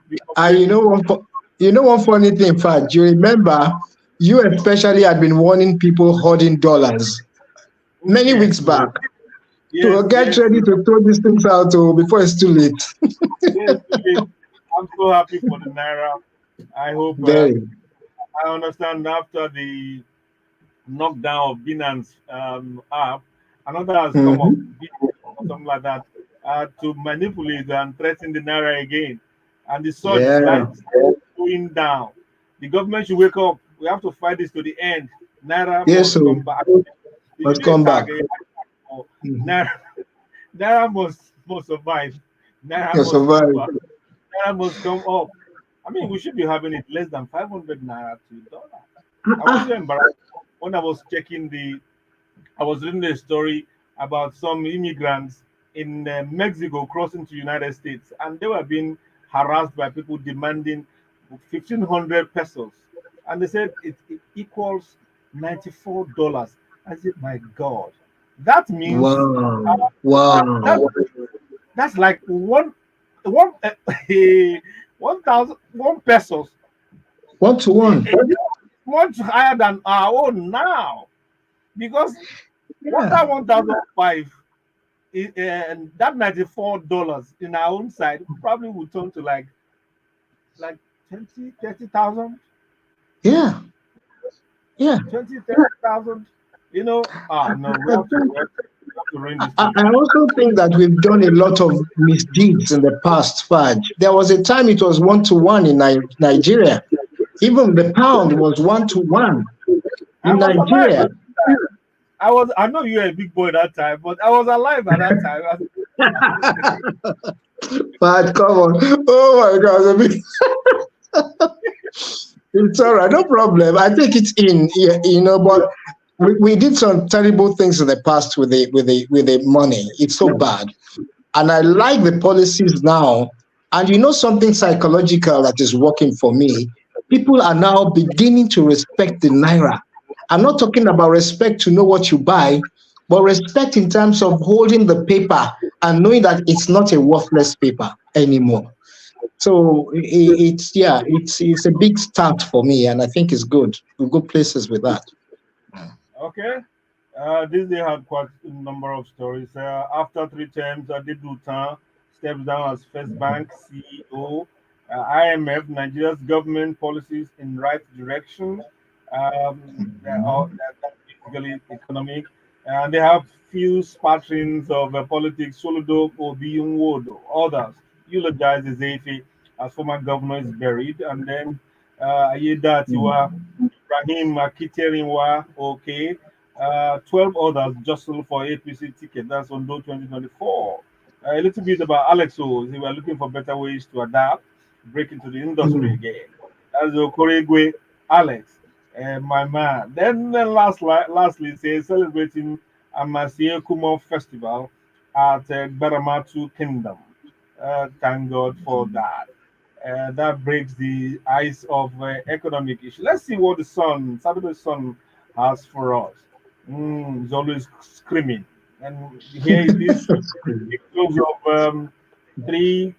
Speaker 2: be
Speaker 1: And
Speaker 2: complaining.
Speaker 1: you know one funny thing, fact, you remember you especially had been warning people hoarding dollars
Speaker 2: Oh,
Speaker 1: many
Speaker 2: yes,
Speaker 1: weeks
Speaker 2: so
Speaker 1: back
Speaker 2: yes,
Speaker 1: to get
Speaker 2: yes,
Speaker 1: ready
Speaker 2: so
Speaker 1: to throw these things out before it's too late.
Speaker 2: yes, today I'm so happy for the naira. I hope
Speaker 1: Very.
Speaker 2: I understand after the knockdown of Binance app, another has come up,
Speaker 1: Mhm.
Speaker 2: or something like that, to manipulate and threaten the naira again. And the surge is
Speaker 1: Yeah.
Speaker 2: like going down. The government should wake up. We have to fight this to the end. Naira
Speaker 1: Yes,
Speaker 2: must
Speaker 1: so
Speaker 2: come back. They should
Speaker 1: must
Speaker 2: do a
Speaker 1: come
Speaker 2: tag,
Speaker 1: back. Mhm.
Speaker 2: Naira, Naira must survive. Naira
Speaker 1: You
Speaker 2: must
Speaker 1: survive.
Speaker 2: prosper. Naira must come up. I mean, we should be having it less than 500 naira to a dollar. I was
Speaker 1: Ah,
Speaker 2: so embarrassed when I was checking I was reading a story about some immigrants in Mexico crossing to United States, and they were being harassed by people demanding 1,500 pesos, and they said it equals $94. I said, my God, that means uh,
Speaker 1: wow.
Speaker 2: that
Speaker 1: Wow.
Speaker 2: that's like one 1,000 1 pesos.
Speaker 1: 1 to 1.
Speaker 2: It's much higher than our own now because
Speaker 1: Yeah.
Speaker 2: that 1,005 and that $94 in our own side probably would turn to like 20, 30,000,
Speaker 1: Yeah. Yeah.
Speaker 2: 20, 30,000. No,
Speaker 1: I think
Speaker 2: we have to rein this thing
Speaker 1: I
Speaker 2: down.
Speaker 1: also think that we've done a lot of misdeeds in the past, Fudge. There was a time it was 1 to 1 in Nigeria. Even the pound was 1 to 1
Speaker 2: I
Speaker 1: in
Speaker 2: was alive
Speaker 1: Nigeria.
Speaker 2: at the time. I know you were a big boy that time, but I was alive at that time.
Speaker 1: But come on. Oh my God. I mean, it's all right. No problem. I think it's in, yeah, but we did some terrible things in the past with the money. It's so bad. And I like the policies now. And something psychological that is working for me. People are now beginning to respect the naira. I'm not talking about respect to know what you buy, but respect in terms of holding the paper and knowing that it's not a worthless paper anymore. So it's yeah, it's a big start for me, and I think it's good. We go places with that.
Speaker 2: Okay. This day had quite a number of stories. After 3 terms, Ade Dutan steps down as First Bank CEO. IMF, Nigeria's government policies in right direction. That's basically economic. And they have few spatterings of politics. Soludo Obi Nwodo, others eulogize Ezefi as former governor is buried. And then Ayedatiwa, Ibrahim Akiterinwa, okay. 12 others jostled for APC ticket. That's on 2024. A little bit about Alex O. They were looking for better ways to adapt, break into the industry
Speaker 1: Mm,
Speaker 2: again. That's Okoregwe Alex, my man. Then lastly, says celebrating Amasie Kumo Festival at Baramatu Kingdom. Thank God for that. That breaks the ice of economic issue. Let's see what the Saturday Sun, has for us. He's always screaming. And here it is, pictures of three,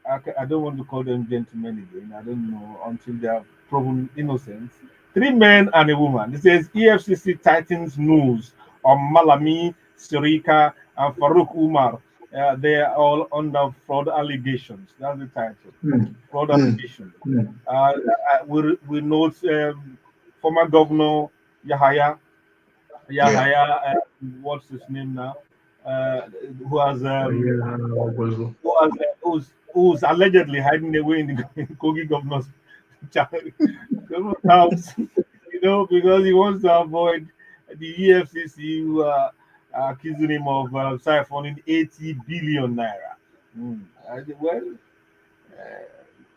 Speaker 2: I don't want to call them gentlemen again, I don't know, until they are proven innocent. 3 men and a woman. This says EFCC tightens news on Malami, Sirika, and Farouk Umar. They are all under fraud allegations. That's the title.
Speaker 1: mm,
Speaker 2: Fraud
Speaker 1: mm,
Speaker 2: allegations.
Speaker 1: mm.
Speaker 2: We note former governor Yahaya,
Speaker 1: Yeah.
Speaker 2: Yahaya, what's his name now? Uh, who has
Speaker 1: Yeah.
Speaker 2: who's allegedly hiding away in the in Kogi governor's governor's house, because he wants to avoid the EFCC who are accusing him of siphoning 80 billion naira. Well,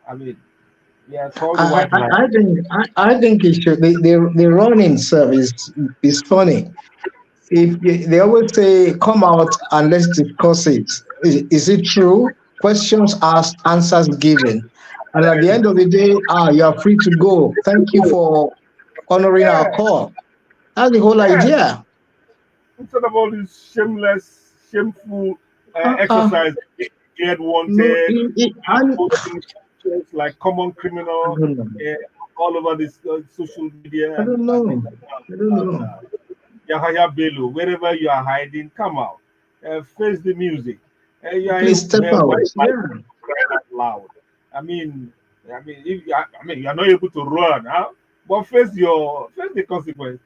Speaker 2: I mean, yeah, call the white lie.
Speaker 1: I think it should. The running service is funny. If they always say, "Come out and let's discuss it." Is it true? Questions asked, answers given, and at the end of the day, you are free to go. Thank you for honoring our
Speaker 2: Yeah,
Speaker 1: call. That's the whole
Speaker 2: yeah.
Speaker 1: idea.
Speaker 2: Instead of all this shameless, shameful
Speaker 1: Uh-uh.
Speaker 2: exercise, get
Speaker 1: No,
Speaker 2: wanted,
Speaker 1: and
Speaker 2: posting pictures like common
Speaker 1: I
Speaker 2: criminal
Speaker 1: don't know.
Speaker 2: all over this social media,
Speaker 1: I
Speaker 2: and
Speaker 1: don't
Speaker 2: I mean,
Speaker 1: know. I don't know.
Speaker 2: no. Yahaya Bello, wherever you are hiding, come out, face the music. You are
Speaker 1: Please step
Speaker 2: a
Speaker 1: out.
Speaker 2: white light
Speaker 1: Yeah.
Speaker 2: crying out loud. I mean, I mean, you're not able to run, huh? But face the consequence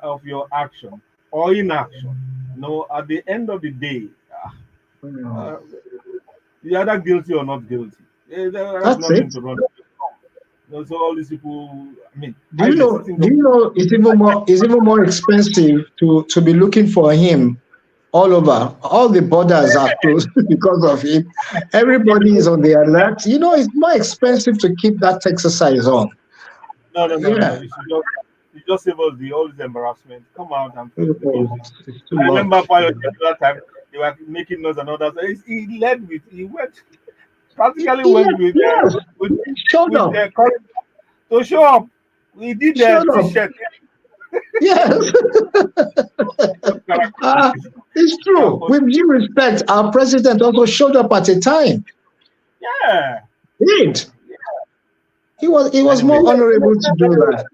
Speaker 2: of your action or inaction. No, at the end of the day,
Speaker 1: Mm.
Speaker 2: uh, you're either guilty or not guilty. There's
Speaker 1: That's
Speaker 2: nothing
Speaker 1: it.
Speaker 2: to run. So all these people, I mean,
Speaker 1: Do
Speaker 2: how
Speaker 1: you
Speaker 2: is a
Speaker 1: know?
Speaker 2: sitting
Speaker 1: Do you know? It's even more expensive to be looking for him all over. All the borders are closed because of him. Everybody is on the alert. It's more expensive to keep that exercise on.
Speaker 2: No, no, no, no.
Speaker 1: Yeah.
Speaker 2: You just save us the all this embarrassment. Come out and face the
Speaker 1: Oh,
Speaker 2: music.
Speaker 1: it's too
Speaker 2: I remember
Speaker 1: much.
Speaker 2: Pilot that time they were making noise and all that. So he led with he went practically went
Speaker 1: Yes, yes.
Speaker 2: with
Speaker 1: Shut
Speaker 2: with
Speaker 1: up.
Speaker 2: courage to show up. We did a
Speaker 1: Shut up.
Speaker 2: t-shirt.
Speaker 1: Yes. It's true. With due respect, our president also showed up at a time.
Speaker 2: Yeah.
Speaker 1: He did. He was
Speaker 2: Anyway,
Speaker 1: more honorable to do that.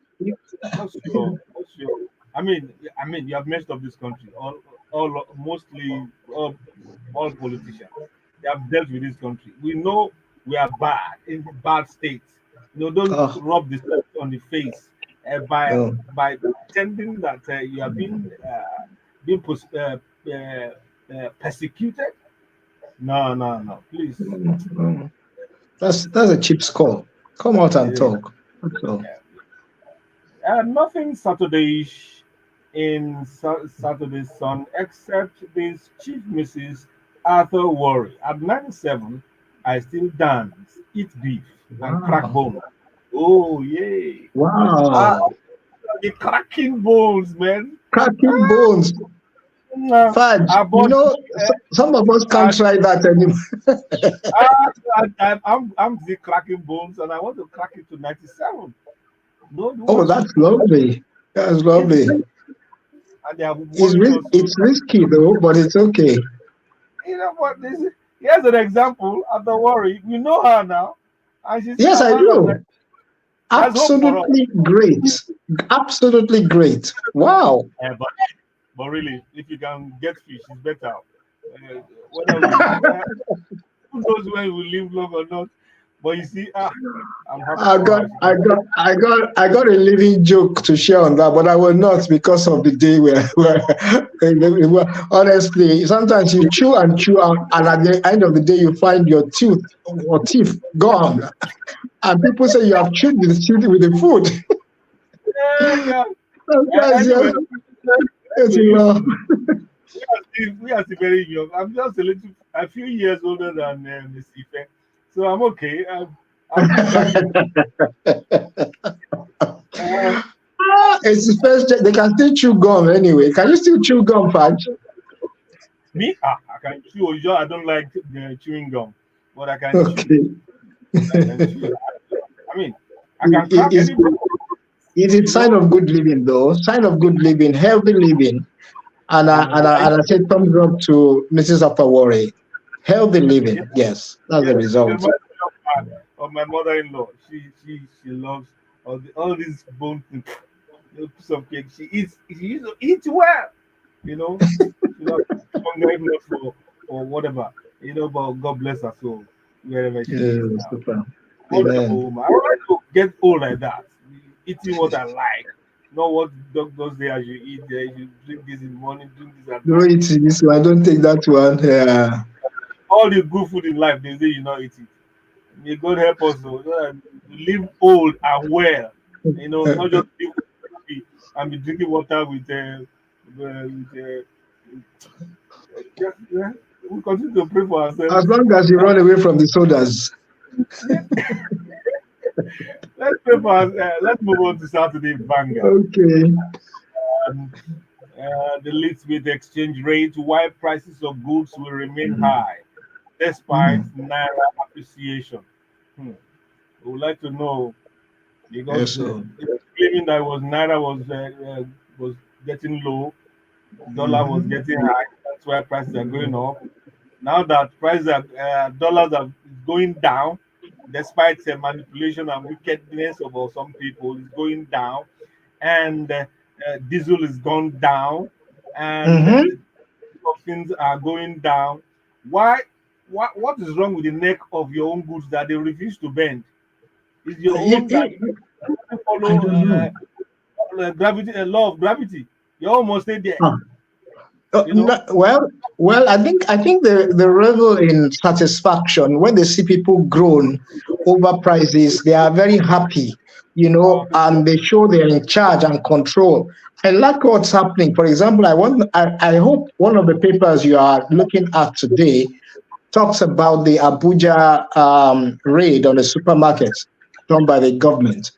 Speaker 2: not sure. Not sure. I mean, you have messed up this country. All, mostly all politicians. They have dealt with this country. We know we are bad in bad states. Don't
Speaker 1: Oh,
Speaker 2: rub the salt on the face
Speaker 1: no.
Speaker 2: by pretending that you are being persecuted. No, no, no. Please.
Speaker 1: Mm. That's a cheap score. Come out and
Speaker 2: Uh,
Speaker 1: talk. That's all.
Speaker 2: Nothing Saturday in Saturday's Sun except this Chief Mrs. Arthur Worry. At 97, I still dance, eat beef, and crack
Speaker 1: Wow.
Speaker 2: bones. Oh, yay. Ah,
Speaker 1: Wow.
Speaker 2: the cracking bones, man.
Speaker 1: Cracking bones.
Speaker 2: Mm,
Speaker 1: Fudge.
Speaker 2: I bought,
Speaker 1: Some of us can't
Speaker 2: I,
Speaker 1: try that anymore.
Speaker 2: I'm the cracking bones, and I want to crack it to 97. Don't
Speaker 1: Oh,
Speaker 2: watch it.
Speaker 1: that's lovely. That's
Speaker 2: It's
Speaker 1: lovely.
Speaker 2: and they are worrying also.
Speaker 1: It's risky though, but it's okay.
Speaker 2: You know what? Here's an example of the worry. We know her now, and she's still
Speaker 1: Yes, I
Speaker 2: around. And
Speaker 1: do.
Speaker 2: there's hope for us.
Speaker 1: Absolutely great. Absolutely great. Wow.
Speaker 2: But really, if you can get fish, it's better. Whether who knows when we live long or not. But you see, I'm happy
Speaker 1: I
Speaker 2: for
Speaker 1: got
Speaker 2: her. She
Speaker 1: I
Speaker 2: got
Speaker 1: got I got a living joke to share on that, but I will not because of the day where honestly, sometimes you chew and chew out, and at the end of the day, you find your tooth or teeth gone, and people say you have chewed with the food.
Speaker 2: yeah, yeah.
Speaker 1: Sometimes
Speaker 2: Anyway,
Speaker 1: it's
Speaker 2: anyway, we are still very young. I'm just a few years older than Miss Ife, so I'm okay. I'm still cracking. Uh,
Speaker 1: it's the first. They can still chew gum anyway. Can you still chew gum, Fudge?
Speaker 2: Me, I can chew. I don't like chewing gum, but I can chew.
Speaker 1: Okay.
Speaker 2: I can chew. I mean, I can
Speaker 1: It-
Speaker 2: crack
Speaker 1: it's,
Speaker 2: any bone.
Speaker 1: it's a
Speaker 2: You
Speaker 1: sign
Speaker 2: know,
Speaker 1: of good living, though. Sign of good living, healthy living. And
Speaker 2: you
Speaker 1: I,
Speaker 2: know.
Speaker 1: and I, and I say thumbs up to Mrs. Afterworry. Healthy
Speaker 2: Yeah,
Speaker 1: living, yes, that's
Speaker 2: yeah.
Speaker 1: the
Speaker 2: It
Speaker 1: result.
Speaker 2: reminds me of my mother-in-law. She loves all these bone things. Piece of cake. She used to eat well. You know, she's not stronger if not for whatever. But God bless her soul wherever she is
Speaker 1: Yes,
Speaker 2: now.
Speaker 1: super.
Speaker 2: Wonderful
Speaker 1: Amen.
Speaker 2: woman. I would like to get old like that. Eating what I like. Not what doctors say I should eat. I should drink this in the morning, drink this at
Speaker 1: Don't
Speaker 2: night.
Speaker 1: eat this one. Don't take that one. Yeah.
Speaker 2: All the good food in life, they say you not eat it. May God help us so that we live old and well. Not just live happy and be drinking water yeah. We continue to pray for
Speaker 1: As
Speaker 2: ourselves.
Speaker 1: long as you
Speaker 2: Uh,
Speaker 1: run away from the sodas.
Speaker 2: let's pray for us. Let's move on to Saturday Vanguard.
Speaker 1: Okay.
Speaker 2: Um, the leads with exchange rate, why prices of goods will remain high despite
Speaker 1: Mm.
Speaker 2: naira appreciation. Hmm. We would like to know
Speaker 1: Yes,
Speaker 2: because
Speaker 1: so.
Speaker 2: they were claiming that was getting low, dollar was
Speaker 1: Mhm.
Speaker 2: getting high. That's why prices are going up. Now that prices are dollars are going down, despite manipulation and wickedness of some people, is going down, and diesel is gone down, and
Speaker 1: Mhm.
Speaker 2: things are going down. Why? What is wrong with the neck of your own goods that they refuse to bend? Is your
Speaker 1: It-
Speaker 2: own that
Speaker 1: it-
Speaker 2: you
Speaker 1: I
Speaker 2: follow
Speaker 1: don't know.
Speaker 2: gravity, law of gravity? Your own must stay there.
Speaker 1: Huh.
Speaker 2: You know.
Speaker 1: No, well, I think they revel in satisfaction when they see people groan over prices. They are very happy,
Speaker 2: People,
Speaker 1: and they show they're in charge and control. I like what's happening. For example, I hope one of the papers you are looking at today talks about the Abuja raid on the supermarkets done by the government.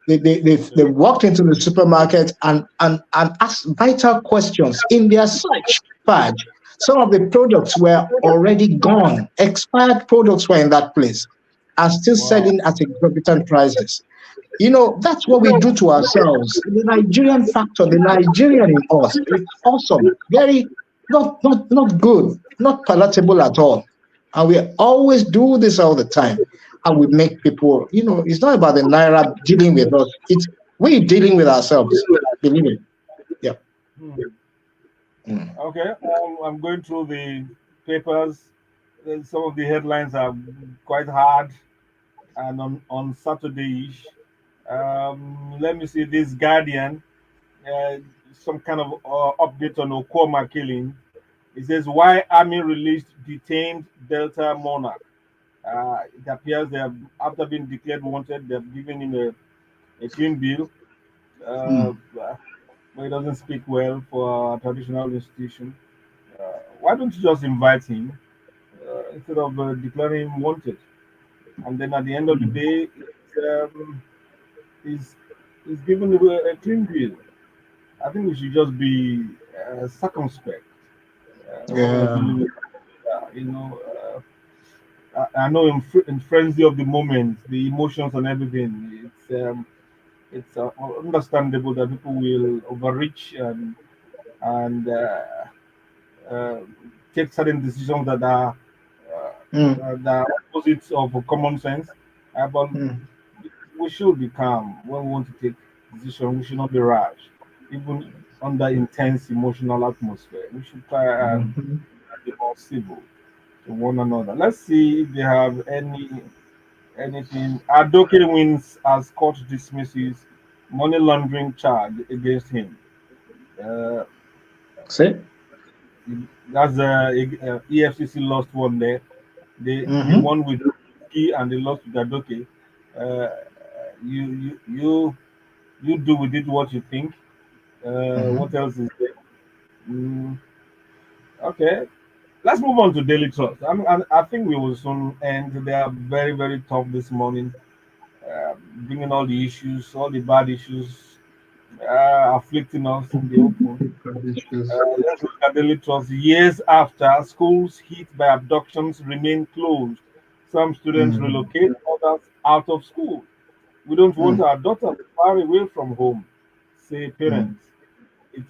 Speaker 1: They walked into the supermarket and asked vital questions. In their search page, some of the products were already gone. Expired products were in that place and still
Speaker 2: Wow.
Speaker 1: selling at exorbitant prices. That's what
Speaker 2: You
Speaker 1: we
Speaker 2: know,
Speaker 1: do to ourselves. The Nigerian factor, the Nigerian in us, it's awesome. Very not good, not palatable at all. And we always do this all the time. And we make people, it's not about the naira dealing with us. It's we dealing with ourselves. Believe it. Yeah.
Speaker 2: hmm.
Speaker 1: Mm.
Speaker 2: Okay, I'm going through the papers. Some of the headlines are quite hard, and on Saturday, let me see this Guardian. Uh, some kind of update on Okoma killing. It says why army released detained Delta monarch. It appears they have, after being declared wanted, they have given him a clean bill. Uh,
Speaker 1: Mm.
Speaker 2: but he doesn't speak well for a traditional institution. Why don't you just invite him instead of declaring him wanted? And then at the end of the
Speaker 1: Mm.
Speaker 2: day, he's, he's given a clean bill. I think we should just be circumspect when we're
Speaker 1: Yeah.
Speaker 2: dealing with, I know in frenzy of the moment, the emotions and everything, it's understandable that people will overreach and uh, take certain decisions
Speaker 1: Mm.
Speaker 2: that are opposites of common sense. But
Speaker 1: Mm.
Speaker 2: we should be calm when we want to take decisions. We should not be rash, even under intense emotional atmosphere. We should try and
Speaker 1: Mhm.
Speaker 2: be more civil to one another. Let's see if they have anything. Adoke wins as court dismisses money laundering charge against him. Uh,
Speaker 1: See?
Speaker 2: that's EFCC lost one there. They
Speaker 1: Mm-hmm.
Speaker 2: won with Key and they lost with Adoke. Uh, you do with it what you think. What
Speaker 1: Mm-hmm.
Speaker 2: else is there? Mm, okay, let's move on to Daily Trust. I think we will soon end. They are very tough this morning, bringing all the issues, all the bad issues, afflicting us in the open. Let's look at Daily Trust. Years after, schools hit by abductions remain closed. Some students
Speaker 1: Mm.
Speaker 2: relocate, others out of school. We don't want
Speaker 1: Mm.
Speaker 2: our daughters far away from home, say
Speaker 1: Mm.
Speaker 2: parents.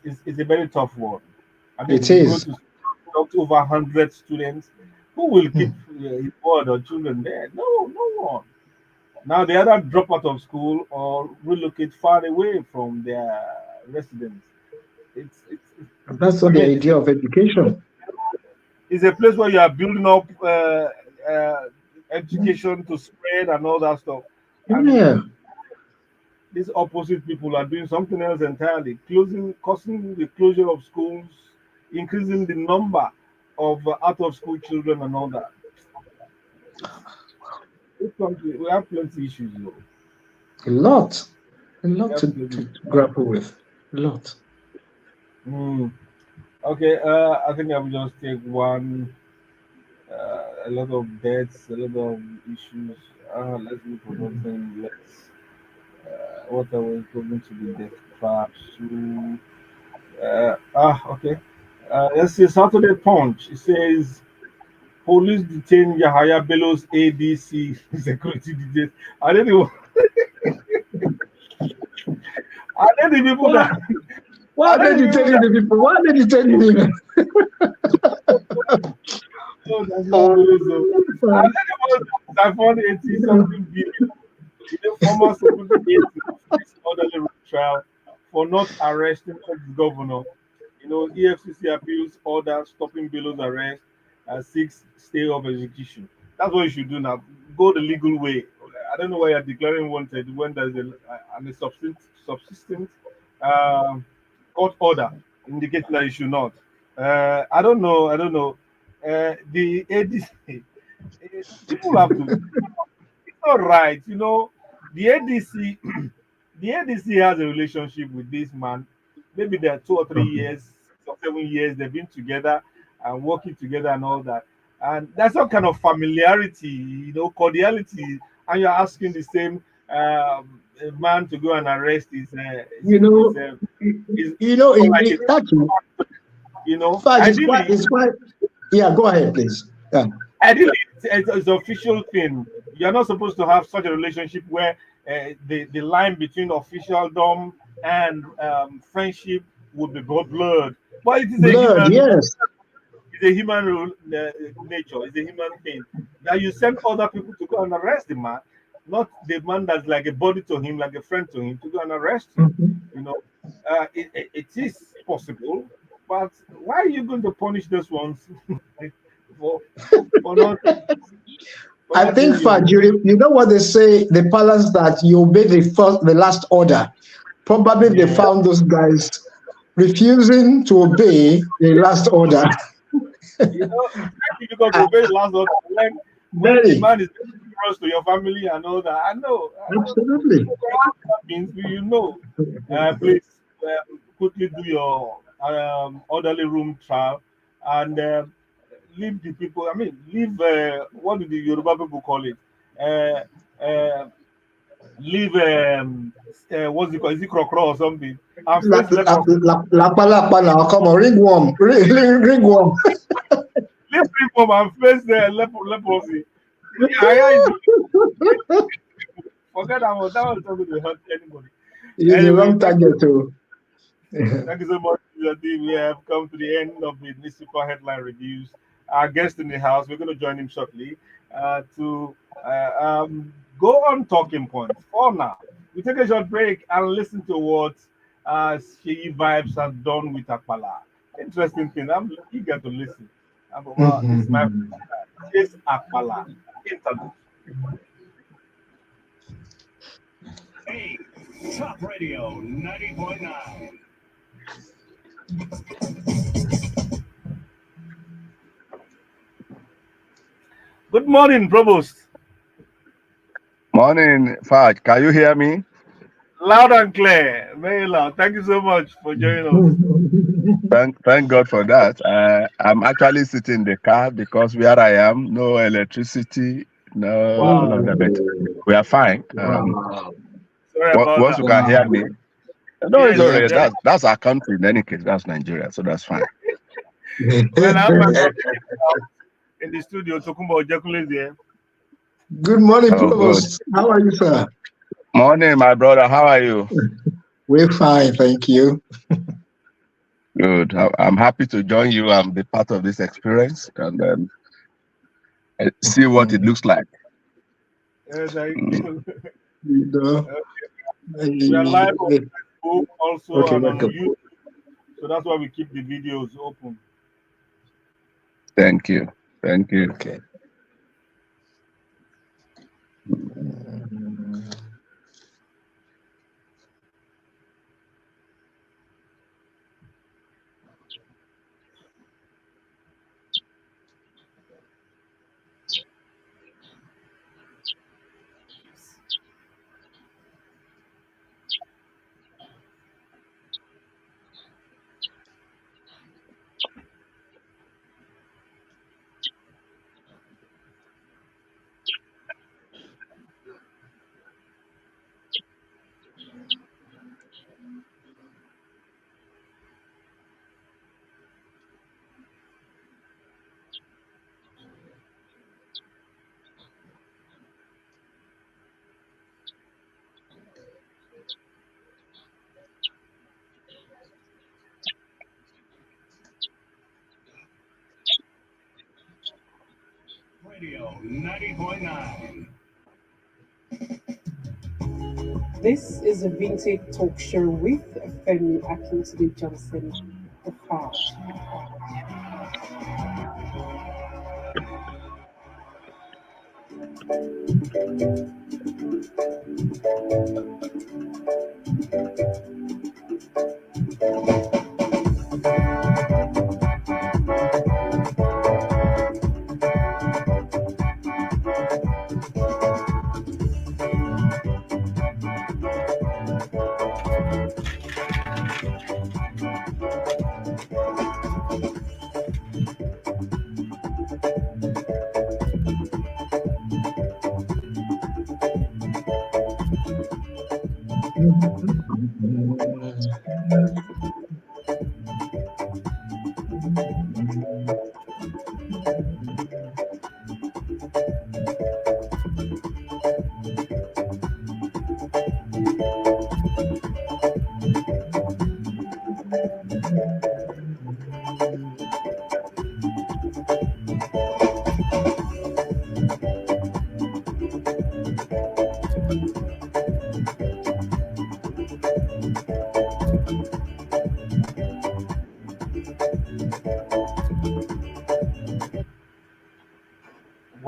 Speaker 2: It's a very tough one. I mean,
Speaker 1: It
Speaker 2: you go
Speaker 1: is.
Speaker 2: to talk to over 100 students. Who will keep
Speaker 1: Mm.
Speaker 2: his word or children there? No one. Now they either drop out of school or relocate far away from their residence. It's
Speaker 1: That's
Speaker 2: I
Speaker 1: not the
Speaker 2: mean,
Speaker 1: idea of education.
Speaker 2: it's a place where you are building up uh,
Speaker 1: Mm.
Speaker 2: education to spread and all that stuff. And
Speaker 1: Yeah.
Speaker 2: these opposite people are doing something else entirely, causing the closure of schools, increasing the number of out of school children and all that. This country, we have plenty issues, though.
Speaker 1: A lot. A
Speaker 2: We
Speaker 1: lot
Speaker 2: have
Speaker 1: to
Speaker 2: plenty.
Speaker 1: grapple with. A lot.
Speaker 2: Hmm. Okay, I think I will just take one. A lot of deaths, a lot of issues. Let's look for
Speaker 1: Mm.
Speaker 2: something. What are we going to be death traps? Okay. Let's see. Saturday Punch. It says police detain Yahaya Bello's ADC security details. Are they the are they the people
Speaker 1: Why,
Speaker 2: that
Speaker 1: why
Speaker 2: are
Speaker 1: are
Speaker 2: they
Speaker 1: they
Speaker 2: the people
Speaker 1: detaining
Speaker 2: that
Speaker 1: the people? Why are they detaining him?
Speaker 2: oh that's not good so are
Speaker 1: Oh,
Speaker 2: they the ones that found 80 something billion in the former security agency face orderly trial for not arresting ex-governor. EFCC appeals order stopping Bello's arrest and seeks stay of execution. That's what you should do now. Go the legal way. I don't know why you're declaring wanted when there's a subsistent um court order indicating that you should not. I don't know. I don't know. The ADC, people have to. It's not right. The ADC, the ADC has a relationship with this man maybe they're 2 or 3 years, 6 or 7 years, they've been together and working together and all that. And there's some kind of familiarity, cordiality, and you're asking the same man to go and arrest
Speaker 1: You know,
Speaker 2: his like his,
Speaker 1: Taki, Fudge is
Speaker 2: ideally,
Speaker 1: quite. Yeah, go ahead, please. Yeah.
Speaker 2: ideally, it's an official thing. You're not supposed to have such a relationship where the line between officialdom and friendship would be blood. But it is a
Speaker 1: Blood,
Speaker 2: human,
Speaker 1: yes.
Speaker 2: it's a human nature. It's a human thing that you send other people to go and arrest the man, not the man that's like a body to him, like a friend to him, to go and arrest him.
Speaker 1: Mhm.
Speaker 2: You know, it is possible, but why are you going to punish those ones for for not for
Speaker 1: I
Speaker 2: not
Speaker 1: think,
Speaker 2: doing your
Speaker 1: Fudge,
Speaker 2: work?
Speaker 1: you know what they say, the palace that you obey the last order. Probably they
Speaker 2: Yeah,
Speaker 1: found those guys refusing to obey the last order.
Speaker 2: it's very difficult to
Speaker 1: Ah,
Speaker 2: obey the last order when the
Speaker 1: very,
Speaker 2: man is close to your family and all that. I know.
Speaker 1: absolutely.
Speaker 2: That means please quickly do your orderly room trial and leave the people. I mean, leave what do the Yoruba people call it? Uh, leave what's it called? Is it crocro or something? And face leprosy.
Speaker 1: Lapa now, come on, ringworm, ringworm.
Speaker 2: Leave people and face leprosy. Yeah, yeah, forget that was not going to hurt anybody.
Speaker 1: You're the
Speaker 2: Anyway,
Speaker 1: wrong target too.
Speaker 2: thank you so much, Zadi. We have come to the end of the newspaper headline reviews. Our guest in the house, we're going to join him shortly to go on talking points. For now, we take a short break and listen to what Sheyi Vibes has done with Akpala. Interesting thing. I'm eager to listen. Well, this is my first Akpala interview.
Speaker 4: Hey, Top Radio 90.9.
Speaker 2: Good morning, Provost.
Speaker 5: Morning, Faj. Can you hear me?
Speaker 2: Loud and clear, very loud. Thank you so much for joining us.
Speaker 5: Thank God for that. I'm actually sitting in the car because where I am, no electricity, no all
Speaker 2: Wow,
Speaker 5: of that. But we are fine.
Speaker 1: Wow.
Speaker 2: sorry about
Speaker 5: Once
Speaker 2: that.
Speaker 5: you can hear
Speaker 1: Wow.
Speaker 5: me, no, it's
Speaker 2: Yes,
Speaker 1: Yeah.
Speaker 2: yes,
Speaker 5: alright.
Speaker 2: yes.
Speaker 5: That's our country in any case. That's Nigeria, so that's fine.
Speaker 2: Well, I have my colleague in the studio, Tokumbo Ojekunle is here.
Speaker 1: Good morning,
Speaker 5: Oh, good.
Speaker 1: Provost. How are you, sir?
Speaker 5: Morning, my brother. How are you?
Speaker 1: We're fine, thank you.
Speaker 5: Good. I'm happy to join you and be part of this experience and then see what it looks like.
Speaker 2: Thank
Speaker 5: Mm,
Speaker 2: you.
Speaker 1: You know,
Speaker 2: We are live on
Speaker 1: eh,
Speaker 2: Facebook also
Speaker 1: okay,
Speaker 2: and on
Speaker 1: welcome.
Speaker 2: YouTube, so that's why we keep the videos open.
Speaker 5: Thank you. Thank you.
Speaker 1: Okay.
Speaker 4: Radio 90.9.
Speaker 6: This is a vintage talk show with Femi Akintunde-Johnson, the Fudge.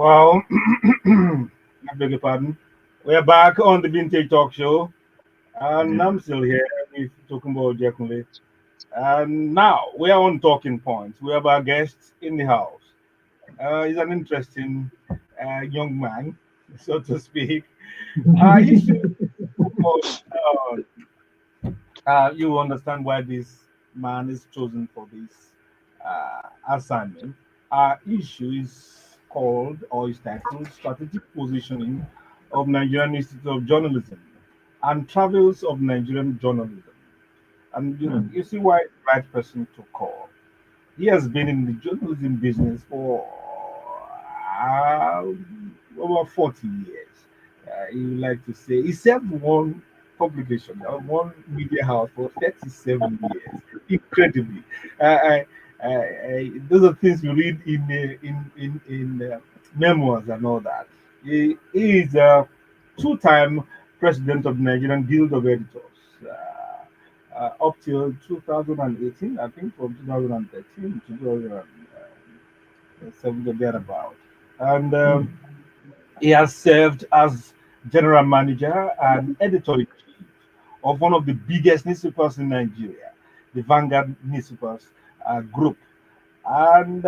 Speaker 2: Well, I beg your pardon. We're back on the Vintage Talk Show, and I'm still here with Tokumbo Jekunle. And now we are on talking points. We have our guest in the house. He's an interesting young man, so to speak. He should, of course, you understand why this man is chosen for this assignment. Our issue is called or is titled Strategic Positioning of Nigerian Institute of Journalism and Travels of Nigerian Journalism. And you see why the right person to call. He has been in the journalism business for uh, over 40 years. He would like to say he served one publication, one media house for 37 years. Incredibly. I, those are things you read in memoirs and all that. He is a two-time president of the Nigerian Guild of Editors. Up till 2018, I think from 2013 to 2017, thereabout. And he has served as general manager and editor in chief of one of the biggest newspapers in Nigeria, the Vanguard Newspapers Group. And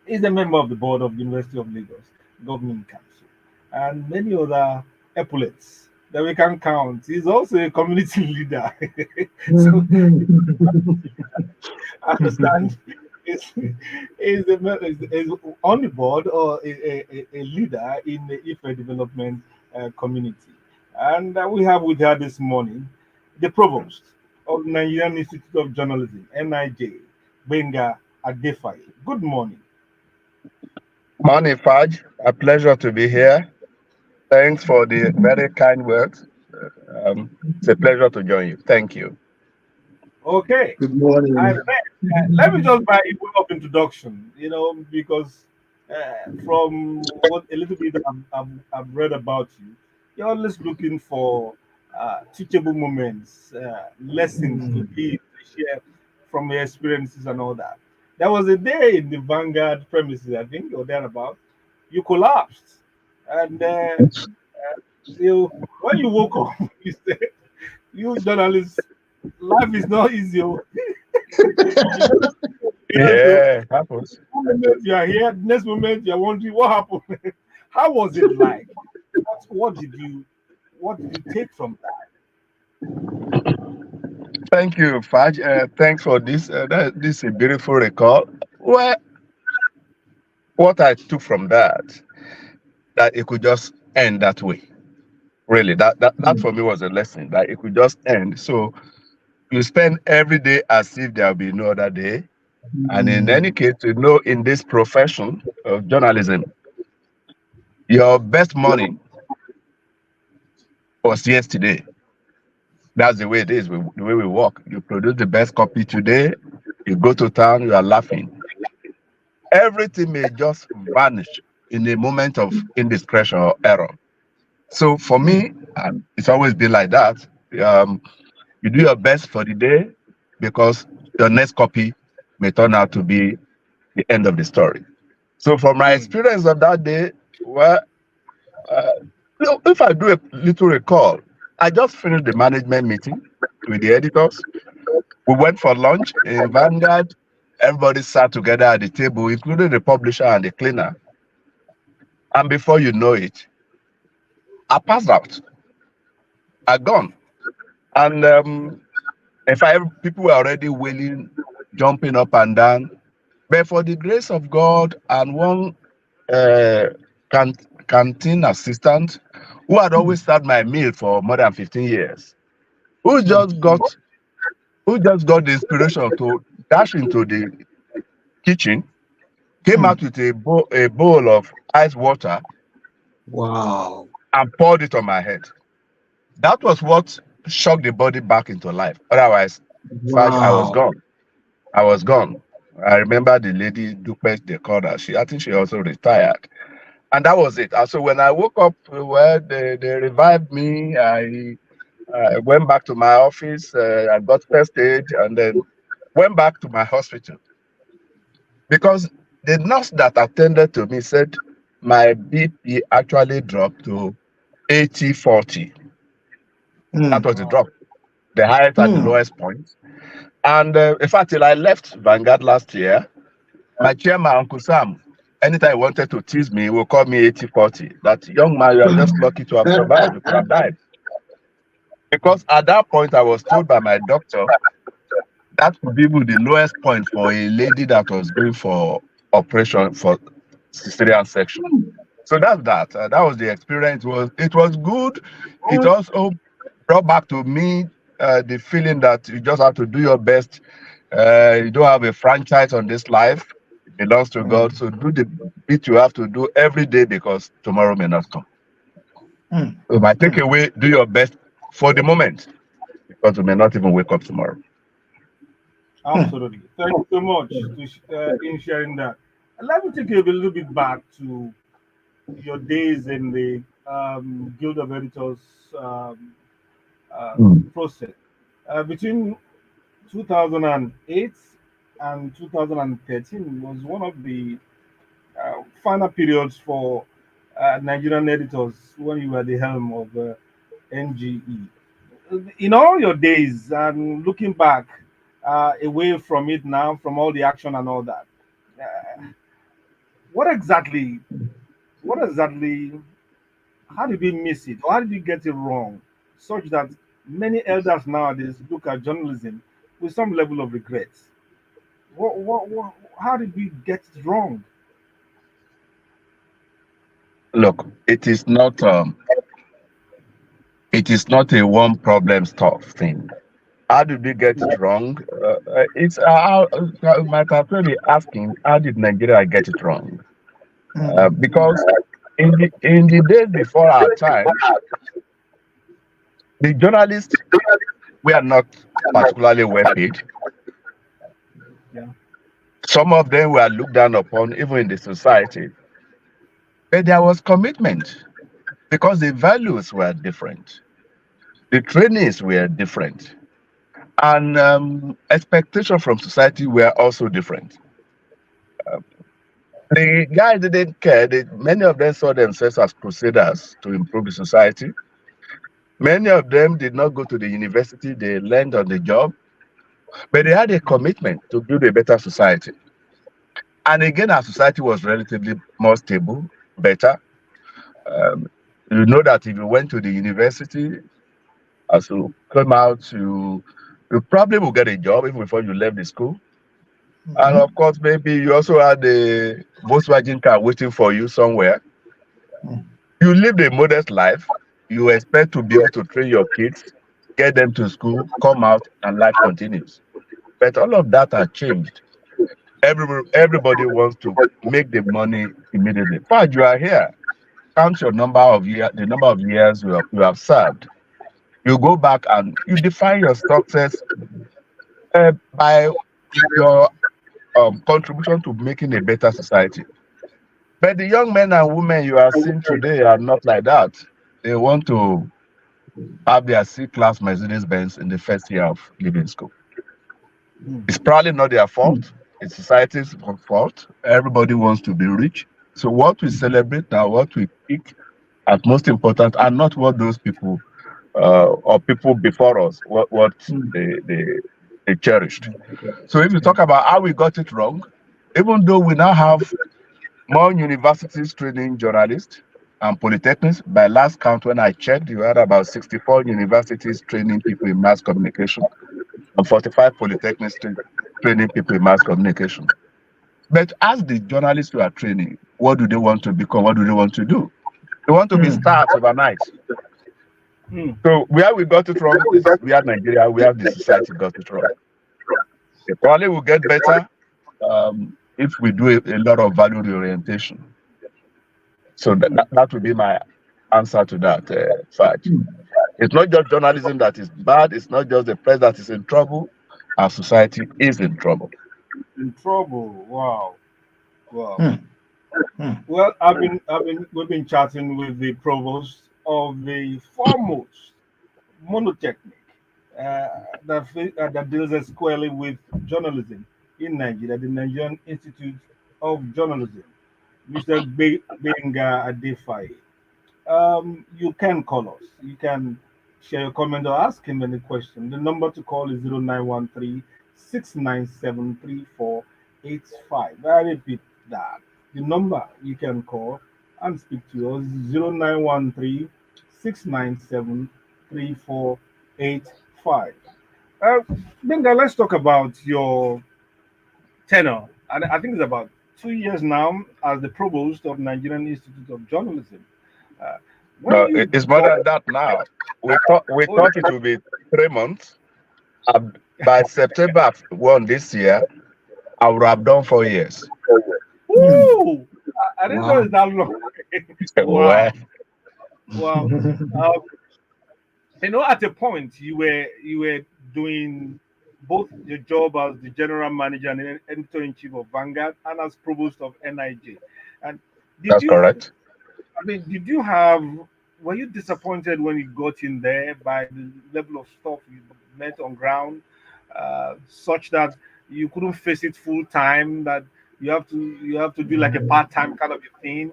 Speaker 2: he's a member of the board of the University of Lagos Government Council and many other epaulets that we can count. He's also a community leader. So I understand is on the board or a leader in the IFE development community. And we have with her this morning the provost of Nigerian Institute of Journalism, NIJ, Benga Adefaye. Good morning.
Speaker 5: Morning, Faj. A pleasure to be here. Thanks for the very kind words. It's a pleasure to join you. Thank you.
Speaker 2: Okay.
Speaker 1: Good morning.
Speaker 2: Let me just buy a quick up introduction, because from what a little bit I've read about you, you're always looking for teachable moments, lessons to give, to share from your experiences and all that. There was a day in the Vanguard premises, I think, or thereabout, you collapsed. And when you woke up, you said, you journalists, life is not easy. Oh. Yeah, so
Speaker 5: Yeah, happens.
Speaker 2: one moment you are here, next moment you are wondering what happened. How was it like? What did you take from
Speaker 5: Thank you, Faj. Thanks for this. This is a beautiful recall. Well, what I took from that it could just end that way. Really, that for me was a lesson that it could just end. So you spend every day as if there will be no other day. And in any case, in this profession of journalism, your best morning was yesterday. That's the way it is. The way we work. You produce the best copy today. You go to town. You are laughing. Everything may just vanish in a moment of indiscretion or error. So for me, it's always been like that. Um, you do your best for the day because your next copy may turn out to be the end of the story. So from my
Speaker 2: that?
Speaker 5: experience of that day, well, uh, if I do a little recall, I just finished the management meeting with the editors. We went for lunch in Vanguard. Everybody sat together at the table, including the publisher and the cleaner. And before you know it, I passed out. I gone. And if people were already wailing, jumping up and down. But for the grace of God and one uh, can, canteen assistant who had always served my meal for more than 15 years, who just got who just got the inspiration to dash into the kitchen, came out with a bowl of ice water
Speaker 1: Wow.
Speaker 5: and poured it on my head. That was what shocked the body back into life. Otherwise, Faj, I was
Speaker 1: Wow.
Speaker 5: gone. I was gone. I remember the lady Dupe, they called her. I think she also retired. And that was it. And so when I woke up, well, they revived me. I went back to my office. I got first aid and then went back to my hospital because the nurse that attended to me said, my BP actually dropped to 80/40. That
Speaker 1: Mm.
Speaker 5: was the
Speaker 2: Wow.
Speaker 5: drop, the highest and the
Speaker 1: Mm.
Speaker 5: lowest point. And in fact, till I left Vanguard last year, my chairman, Uncle Sam, anytime he wanted to tease me, he would call me 80/40. That young man, you are just lucky to have survived. You could have died. Because at that point, I was told by my doctor that would be the lowest point for a lady that was going for operation for cesarean section. So that's that. That was the experience. It was good. It also brought back to me the feeling that you just have to do your best. You don't have a franchise on this life. It belongs to God.
Speaker 1: Mm.
Speaker 5: So do the bit you have to do every day because tomorrow may not come.
Speaker 1: Mm.
Speaker 5: So my
Speaker 1: Mm.
Speaker 5: takeaway: do your best for the moment because we may not even wake up tomorrow.
Speaker 1: Mm.
Speaker 2: Absolutely. Thank you so much in sharing that. And let me take you a little bit back to your days in the Guild of Editors um,
Speaker 5: Mm.
Speaker 2: process. Between 2008 and 2013 was one of the final periods for Nigerian editors when you were the helm of NGE. In all your days and looking back away from it now, from all the action and all that, uh, what exactly, what exactly, how did we miss it? Or how did we get it wrong? Such that many elders nowadays look at journalism with some level of regret. How did we get it wrong?
Speaker 5: Look, it is not a one problem stuff thing. How did we get it wrong? It's might as well be asking, how did Nigeria get it wrong?
Speaker 1: Mm.
Speaker 5: Because in the days before our time, the journalists were not particularly well paid.
Speaker 2: Yeah.
Speaker 5: Some of them were looked down upon, even in the society. But there was commitment because the values were different, the trainings were different, and expectations from society were also different. The guys didn't care. Many of them saw themselves as crusaders to improve the society. Many of them did not go to the university, they learned on the job, but they had a commitment to build a better society. And again, our society was relatively more stable, better. Um, you know that if you went to the university, as you come out, you probably will get a job even before you left the school. And of
Speaker 1: Mhm.
Speaker 5: course, maybe you also had a Volkswagen car waiting for you somewhere.
Speaker 1: Mm.
Speaker 5: You live a modest life. You expect to be able to train your kids, get them to school, come out, and life continues. But all of that has changed. Everybody wants to make the money immediately. In fact, you are here. Count your number of years, the number of years you have served. You go back and you define your success by your contribution to making a better society. But the young men and women you are seeing today are not like that. They want to have their C-class Mercedes Benz in the first year of leaving school.
Speaker 2: Hmm.
Speaker 5: It's probably not their
Speaker 1: Mm.
Speaker 5: fault. It's society's fault. Everybody wants to be rich. So what we celebrate now, what we pick as most important, are not what those people or people before us, what
Speaker 1: Mm.
Speaker 5: they, they they cherished. So if you talk about how we got it wrong, even though we now have more universities training journalists and polytechnics, by last count when I checked, you had about 64 universities training people in mass communication and 45 polytechnics training people in mass communication. But as the journalists who are training, what do they want to become? What do they want to do? They want to be
Speaker 1: Mm.
Speaker 5: stars overnight.
Speaker 2: Hmm.
Speaker 5: So where we got it wrong is where Nigeria, where the society got it wrong. It probably will get better if we do a lot of value reorientation. So that would be my answer to that fact.
Speaker 1: Mm.
Speaker 5: It's not just journalism that is bad. It's not just the press that is in trouble. Our society is in trouble.
Speaker 2: In trouble. Wow. Wow.
Speaker 1: Mm. Mm.
Speaker 2: Well, we've been chatting with the provost of the foremost monotechnic that deals squarely with journalism in Nigeria, the Nigerian Institute of Journalism. Mr. Benga Adefai. You can call us. You can share your comment or ask him any question. The number to call is 0913-697-3485. I repeat that. The number you can call and speak to us is 0913-697-3485. Uh, Benga, let's talk about your tenure. And I think it's about 2 years now as the provost of Nigerian Institute of Journalism. Uh, when
Speaker 5: No,
Speaker 2: you
Speaker 5: it's more
Speaker 2: got
Speaker 5: than that now. We thought it would be 3 months. Uh, by September 1 this year, I would have done 4 years.
Speaker 1: Hmm.
Speaker 2: Woo! I didn't know
Speaker 1: Wow.
Speaker 2: it's that long.
Speaker 5: Well,
Speaker 2: Wow, wow. Uh, at a point you were doing both your job as the general manager and editor in chief of Vanguard and as provost of NIJ. And did
Speaker 5: that's
Speaker 2: you?
Speaker 5: correct.
Speaker 2: I mean, did you have? Were you disappointed when you got in there by the level of stuff you met on ground, such that you couldn't face it full time? That you have to do like a part time kind of a thing.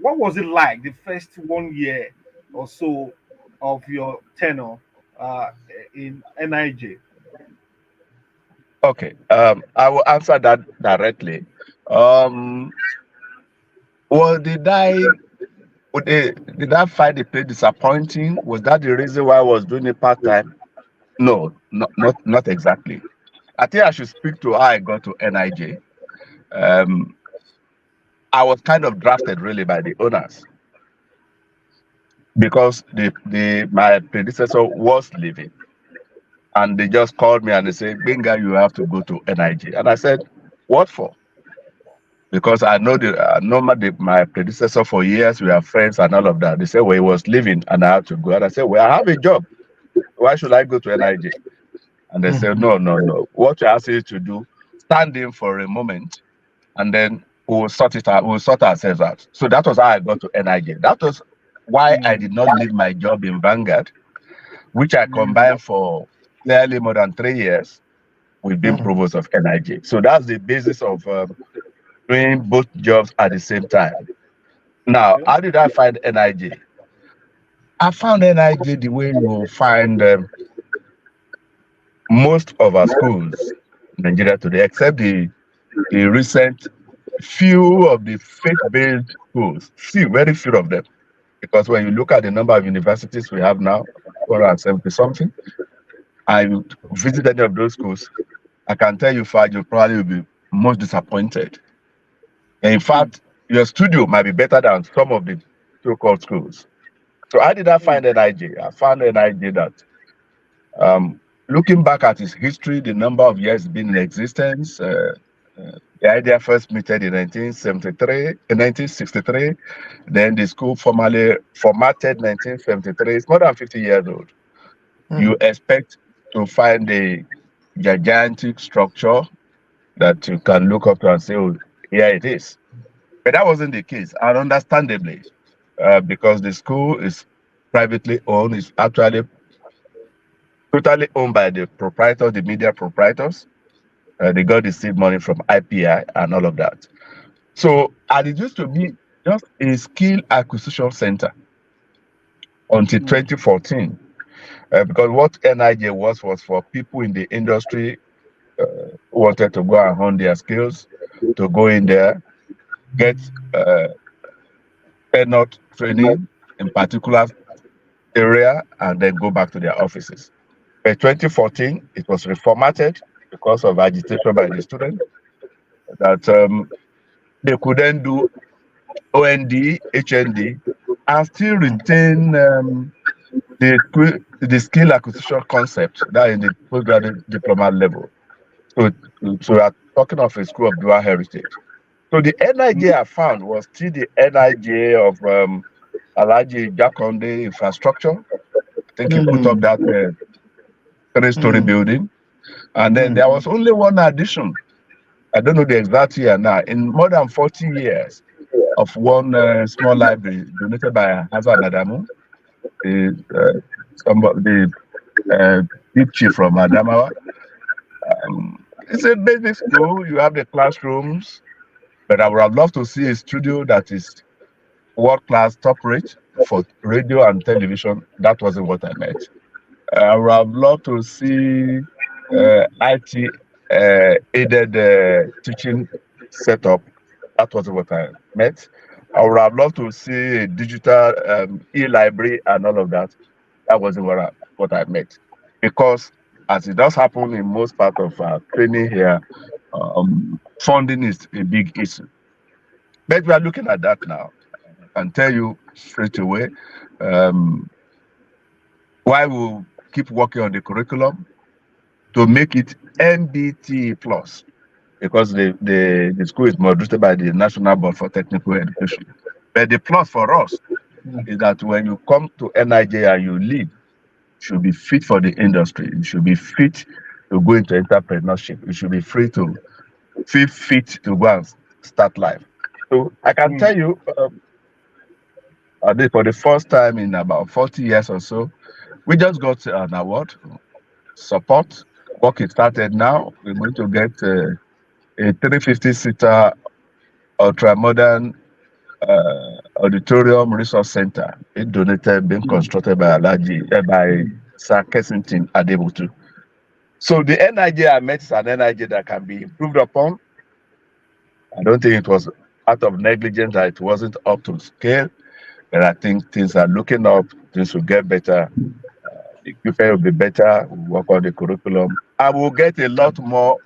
Speaker 2: What was it like the first 1 year or so of your tenure uh, in NIJ?
Speaker 5: Okay. I will answer that directly. Um, well, did I find the pay disappointing? Was that the reason why I was doing it part time? No, not exactly. I think I should speak to how I got to NIJ. Um, I was kind of drafted really by the owners because the my predecessor was leaving, and they just called me and they said, "Benga, you have to go to NIJ." And I said, "What for?" Because my predecessor for years. We are friends and all of that. They said, "Well, he was leaving, and I have to go." And I said, "Well, I have a job. Why should I go to NIJ?" And they said,
Speaker 1: Mhm.
Speaker 5: "No, no, no. What you ask you to do, stand in for a moment, and then we'll sort it out. We'll sort ourselves out." So that was how I got to NIJ. That was why I did not leave my job in Vanguard, which I combined for nearly more than 3 years with being
Speaker 1: Mhm.
Speaker 5: provost of NIJ. So that's the basis of doing both jobs at the same time. Now,
Speaker 2: Okay.
Speaker 5: how did I find NIJ? I found NIJ the way you will find most of our schools in Nigeria today, except the recent few of the faith-based schools, very few of them. Because when you look at the number of universities we have now, 470 something, and you visit any of those schools, I can tell you, Fad, you probably will be most disappointed. And in
Speaker 2: Hmm.
Speaker 5: fact, your studio might be better than some of the so-called schools. So how did I
Speaker 2: Hmm.
Speaker 5: find NIJ? I found NIJ that um, looking back at its history, the number of years it's been in existence, the idea first meted in 1963, then the school formally formatted 1973. It's more than 50 years old. You
Speaker 1: Mhm.
Speaker 5: expect to find a gigantic structure that you can look up to and say, "Oh, here it is." But that wasn't the case, and understandably, because the school is privately owned, it's actually totally owned by the proprietors, the media proprietors. They got the seed money from IPI and all of that. So, and it used to be just a skill acquisition center until
Speaker 2: Hmm.
Speaker 5: 2014, because what NIJ was for people in the industry who wanted to go and hone their skills, to go in there, get uh, not training in particular area, and then go back to their offices. By 2014, it was reformatted because of agitation by the students that they couldn't do OND, HND, and still retain the skill acquisition concept that in the postgraduate diploma level. So, so we are talking of a school of dual heritage. So the NIJ I found was still the NIJ of Alaji Jakonde infrastructure. I think he put up
Speaker 1: Mhm.
Speaker 5: that three-story
Speaker 1: Mhm.
Speaker 5: building. And then there
Speaker 2: Hmm.
Speaker 5: was only one addition. I don't know the exact year now. In more than 40 years of one small library donated by Hazard Adamu, the, the deep chief from Adamawa. It's a basic school. You have the classrooms. But I would have loved to see a studio that is world class, top rate for radio and television. That wasn't what I met. I would have loved to see IT aided teaching setup. That wasn't what I met. I would have loved to see a digital e-library and all of that. That wasn't what I met. Because as it does happen in most part of training here, funding is a big issue. But we are looking at that now. I can tell you straight away um, why we'll keep working on the curriculum to make it MBT plus, because the school is moderated by the National Board for Technical Education. But the plus for us is that when you come to NIJ and you lead, you should be fit for the industry. You should be fit to go into entrepreneurship. You should be free to feel fit to go and start life. So I can tell you, for the first time in about 40 years or so, we just got an award, support. Work is started now. We're going to get a 350-seater ultra-modern auditorium resource center. It donated, being constructed by by Sir Kensington Adebutu. So the NIJ I met is an NIJ that can be improved upon. I don't think it was out of negligence that it wasn't up to scale, but I think things are looking up, things will get better. The equipment will be better, we'll work on the curriculum. I will get a lot more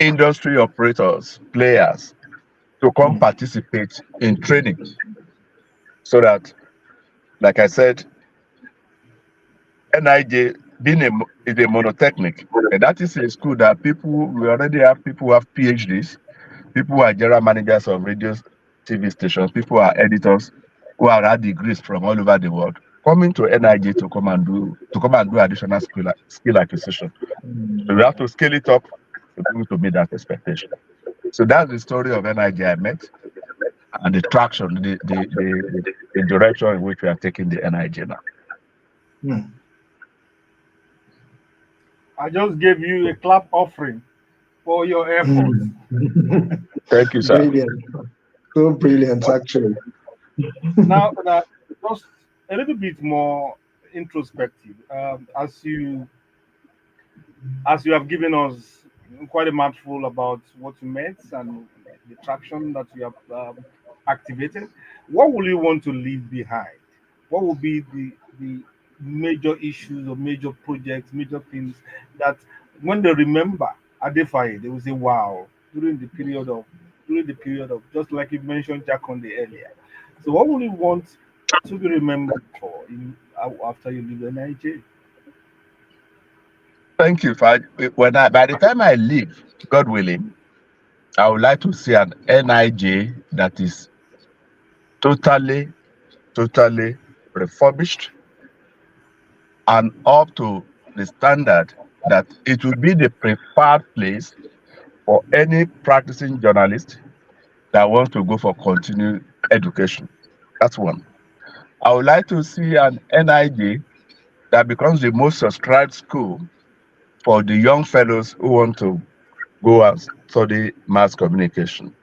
Speaker 5: industry operators, players, to come participate in training. So that, like I said, NIJ being is a monotechnic. And that is a school that we already have people who have PhDs, people who are general managers of radio, TV stations, people who are editors, who have had degrees from all over the world, coming to NIJ to come and do additional skill acquisition. So we have to scale it up to be able to meet that expectation. So that's the story of NIJ I met, and the traction, the direction in which we are taking the NIJ now.
Speaker 2: I just gave you a clap offering for your efforts.
Speaker 5: Thank you, sir.
Speaker 1: Brilliant. So brilliant, actually.
Speaker 2: Now, just a little bit more introspective. As you have given us quite a mouthful about what you met and the traction that you have activated, what will you want to leave behind? What will be the major issues or major projects, major things that when they remember Adefaye, they will say, "Wow!" During the period of just like you mentioned Jack on the earlier. So, what will you want to be remembered for after you leave NIJ?
Speaker 5: Thank you. By the time I leave, God willing, I would like to see an NIJ that is totally refurbished and up to the standard that it will be the preferred place for any practicing journalist that wants to go for continued education. That's one. I would like to see an NIJ that becomes the most subscribed school for the young fellows who want to go and study mass communication.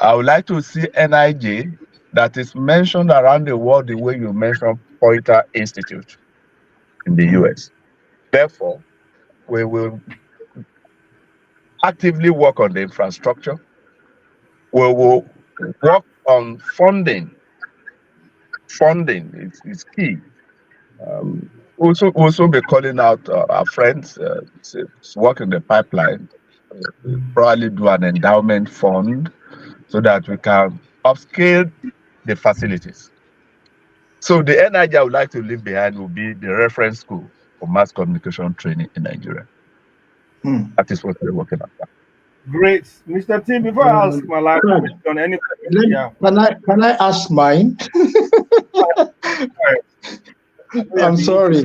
Speaker 5: I would like to see NIJ that is mentioned around the world the way you mentioned Poynter Institute in the US. Therefore, we will actively work on the infrastructure. We will work on funding. Funding is key. Also be calling out our friends. It's work in the pipeline. Probably do an endowment fund so that we can upscale the facilities. So the NIJ I would like to leave behind will be the reference school for mass communication training in Nigeria. That is what we're working on.
Speaker 2: Great, Mr. Tim. Before I ask my last question, any
Speaker 1: yeah. Can I ask mine? I'm sorry,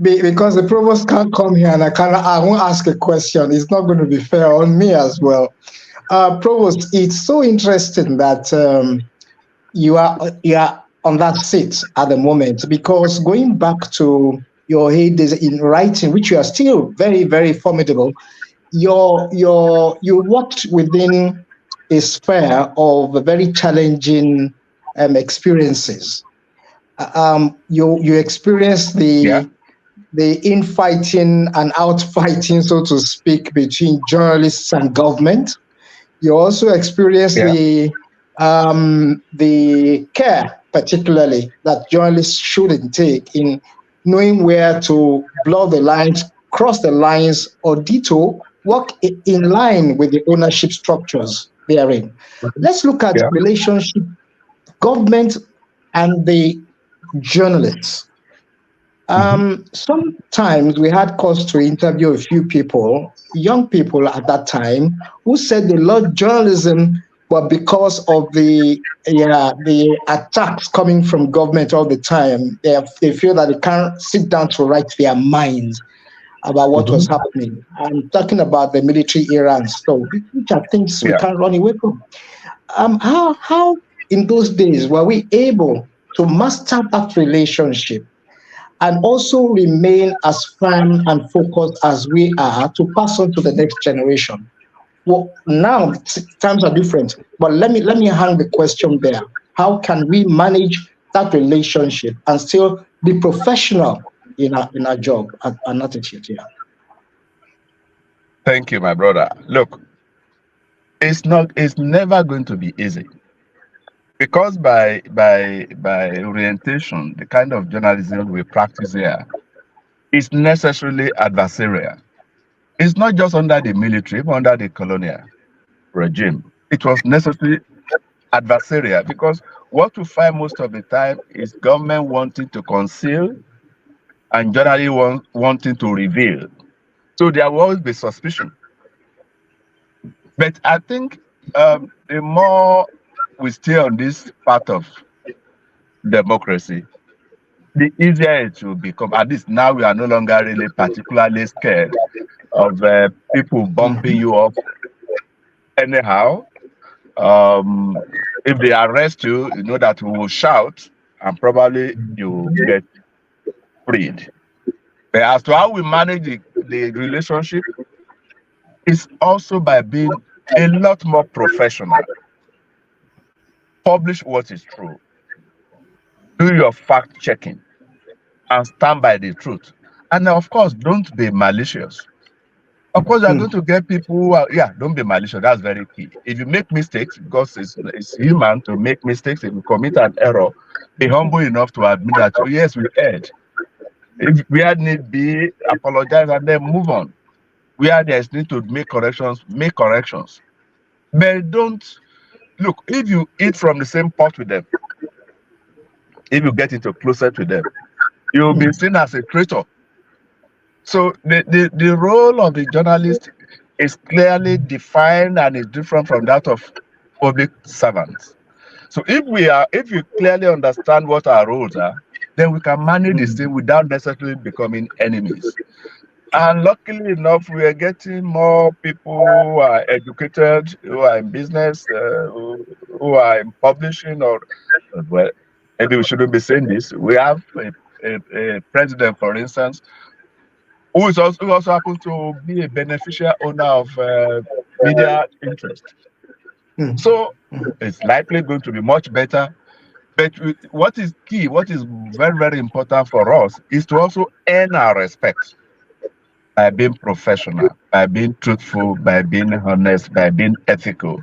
Speaker 1: because the provost can't come here, and I won't ask a question. It's not going to be fair on me as well. Provost, it's so interesting that you are on that seat at the moment, because going back to your heydays in writing, which you are still very, very formidable, you worked within a sphere of very challenging experiences. You experience
Speaker 5: Yeah.
Speaker 1: the infighting and outfighting, so to speak, between journalists and government. You also experience
Speaker 5: Yeah.
Speaker 1: the care, particularly that journalists shouldn't take in knowing where to blur the lines, cross the lines, or detour, work in line with the ownership structures therein. Let's look at
Speaker 5: Yeah.
Speaker 1: relationship government and the journalists.
Speaker 5: Hmm.
Speaker 1: Sometimes we had cause to interview a few people, young people at that time, who said they loved journalism, but because of the attacks coming from government all the time, they feel that they can't sit down to write their minds about what was
Speaker 5: Hmm.
Speaker 1: happening. I'm talking about the military era and stuff, which are things we
Speaker 5: Yeah.
Speaker 1: can't run away from. How in those days were we able to master that relationship and also remain as firm and focused as we are to pass on to the next generation? Well, now times are different, but let me hang the question there. How can we manage that relationship and still be professional in our job and attitude? Yeah.
Speaker 5: Thank you, my brother. Look, it's never going to be easy because by orientation, the kind of journalism we practice here is necessarily adversarial. It's not just under the military, even under the colonial regime. It was necessarily adversarial because what we find most of the time is government wanting to conceal and journalists wanting to reveal. So there will always be suspicion. But I think the more we stay on this part of democracy, the easier it will become. At least now we are no longer really particularly scared of people bumping
Speaker 1: Mhm.
Speaker 5: you off anyhow. Um, if they arrest you, you know that we will shout and probably you get freed. But as to how we manage the relationship, is also by being a lot more professional. Publish what is true. Do your fact checking and stand by the truth. And of course, don't be malicious. Of course, you're going to get people who are, yeah, don't be malicious. That's very key. If you make mistakes, because it's human to make mistakes, if you commit an error, be humble enough to admit that, oh, yes, we erred. If where need be, apologize and then move on. Where there's need to make corrections, make corrections. But don't look, if you eat from the same pot with them, if you get into closer to them, you'll be seen as a traitor. So the role of the journalist is clearly defined and is different from that of public servants. So if you clearly understand what our roles are, then we can manage this thing without necessarily becoming enemies. And luckily enough, we are getting more people who are educated, who are in business, who are in publishing, or well, maybe we shouldn't be saying this. We have a president, for instance, who also happens to be a beneficial owner of media interest. So it's likely going to be much better. But what is key, what is very, very important for us is to also earn our respect by being professional, by being truthful, by being honest, by being ethical.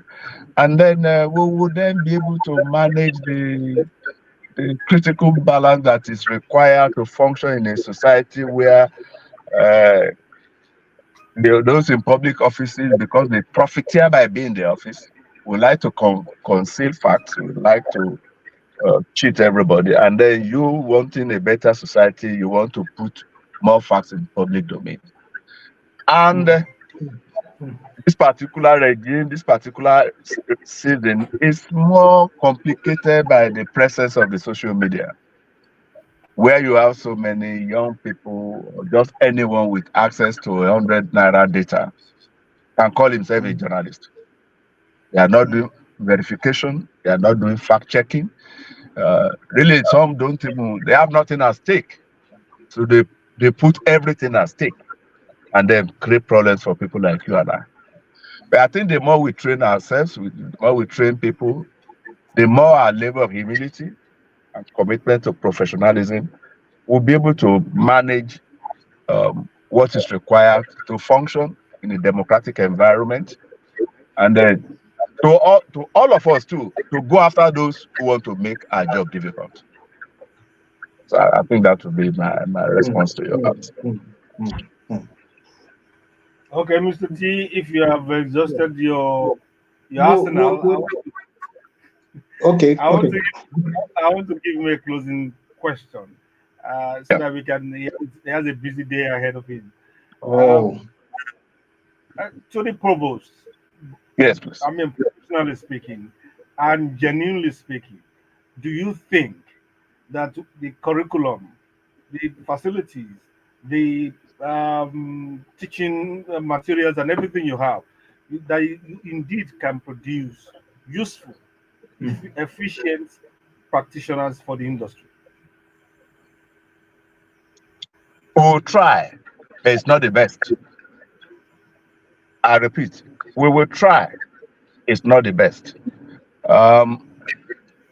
Speaker 5: And then we will then be able to manage the critical balance that is required to function in a society where uh, those in public offices, because they profiteer by being in the office, would like to conceal facts, would like to cheat everybody. And then you wanting a better society, you want to put more facts in public domain. And this particular regime, this particular season is more complicated by the presence of the social media, where you have so many young people, or just anyone with access to 100 naira data can call himself a journalist. They are not doing verification, they are not doing fact checking. Really, some don't even, they have nothing at stake. So they put everything at stake and then create problems for people like you and I. But I think the more we train ourselves, the more we train people, the more our level of humility and commitment to professionalism will be able to manage what is required to function in a democratic environment, and then to all of us too to go after those who want to make our job difficult. So I think that would be my
Speaker 1: Mm,
Speaker 5: response to your
Speaker 1: mm,
Speaker 5: ask.
Speaker 1: mm, mm, mm.
Speaker 2: Okay, Mr. T, if you have
Speaker 1: Yeah.
Speaker 2: exhausted your
Speaker 1: Wo- wo-
Speaker 2: arsenal,
Speaker 1: wo- Okay,
Speaker 2: I want
Speaker 1: okay.
Speaker 2: to I want to give him a closing question, so
Speaker 5: Yeah.
Speaker 2: that we can. He has a busy day ahead of him.
Speaker 1: Oh,
Speaker 2: Um, to the provost,
Speaker 5: Yes, please.
Speaker 2: I mean, professionally speaking, and genuinely speaking, do you think that the curriculum, the facilities, the teaching materials, and everything you have, that you indeed can produce useful, efficient practitioners for the industry?
Speaker 5: We'll try, but it's not the best. I repeat, we will try. It's not the best. Um,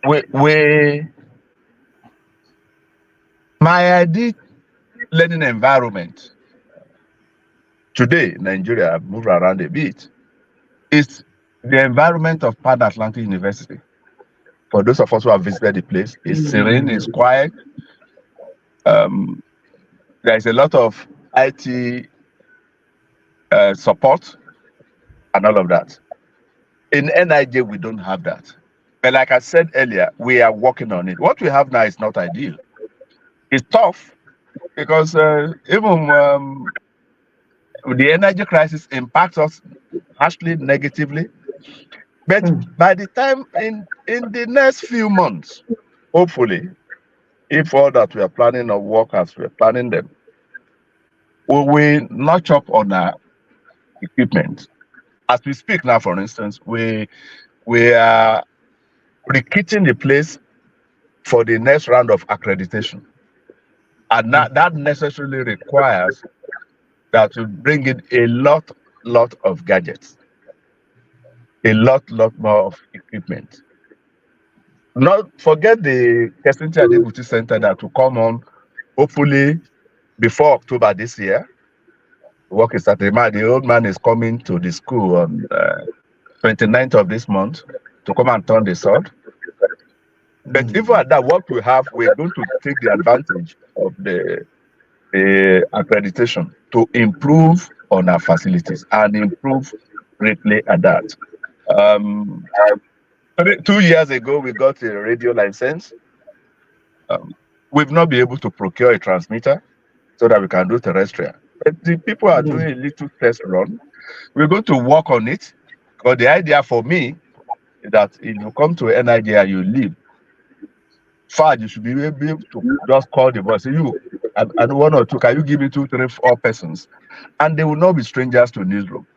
Speaker 5: we my ideal learning environment today in Nigeria, I've moved around a bit, is the environment of Pan Atlantic University. For those of us who have visited the place, it's serene, it's
Speaker 1: mm,
Speaker 5: quiet. Um, there is a lot of IT support and all of that. In NIJ, we don't have that. But like I said earlier, we are working on it. What we have now is not ideal. It's tough because even the energy crisis impacts us harshly, negatively. But
Speaker 1: mm,
Speaker 5: by the time in the next few months, hopefully, if all that we are planning or work as we are planning them, we will notch up on our equipment. As we speak now, for instance, we are rekitting the place for the next round of accreditation. And that necessarily requires that we bring in a lot of gadgets, a lot more of equipment. Not forget the Kensington Adebuti Center that will come on hopefully before October this year. Work is starting. The old man is coming to the school on 29th of this month to come and turn the sword. But even at that, what we have, we're going to take the advantage of the accreditation to improve on our facilities and improve greatly at that. Um, 2 years ago, we got a radio license. Um, we've not been able to procure a transmitter so that we can do terrestrial. But the people are doing a little test run. We're going to work on it. But the idea for me is that if you come to NIJ and you live far, you should be able to just call the boss, say, you, and one or two, can you give me 2, 3, 4 persons? And they will not be strangers to newsroom.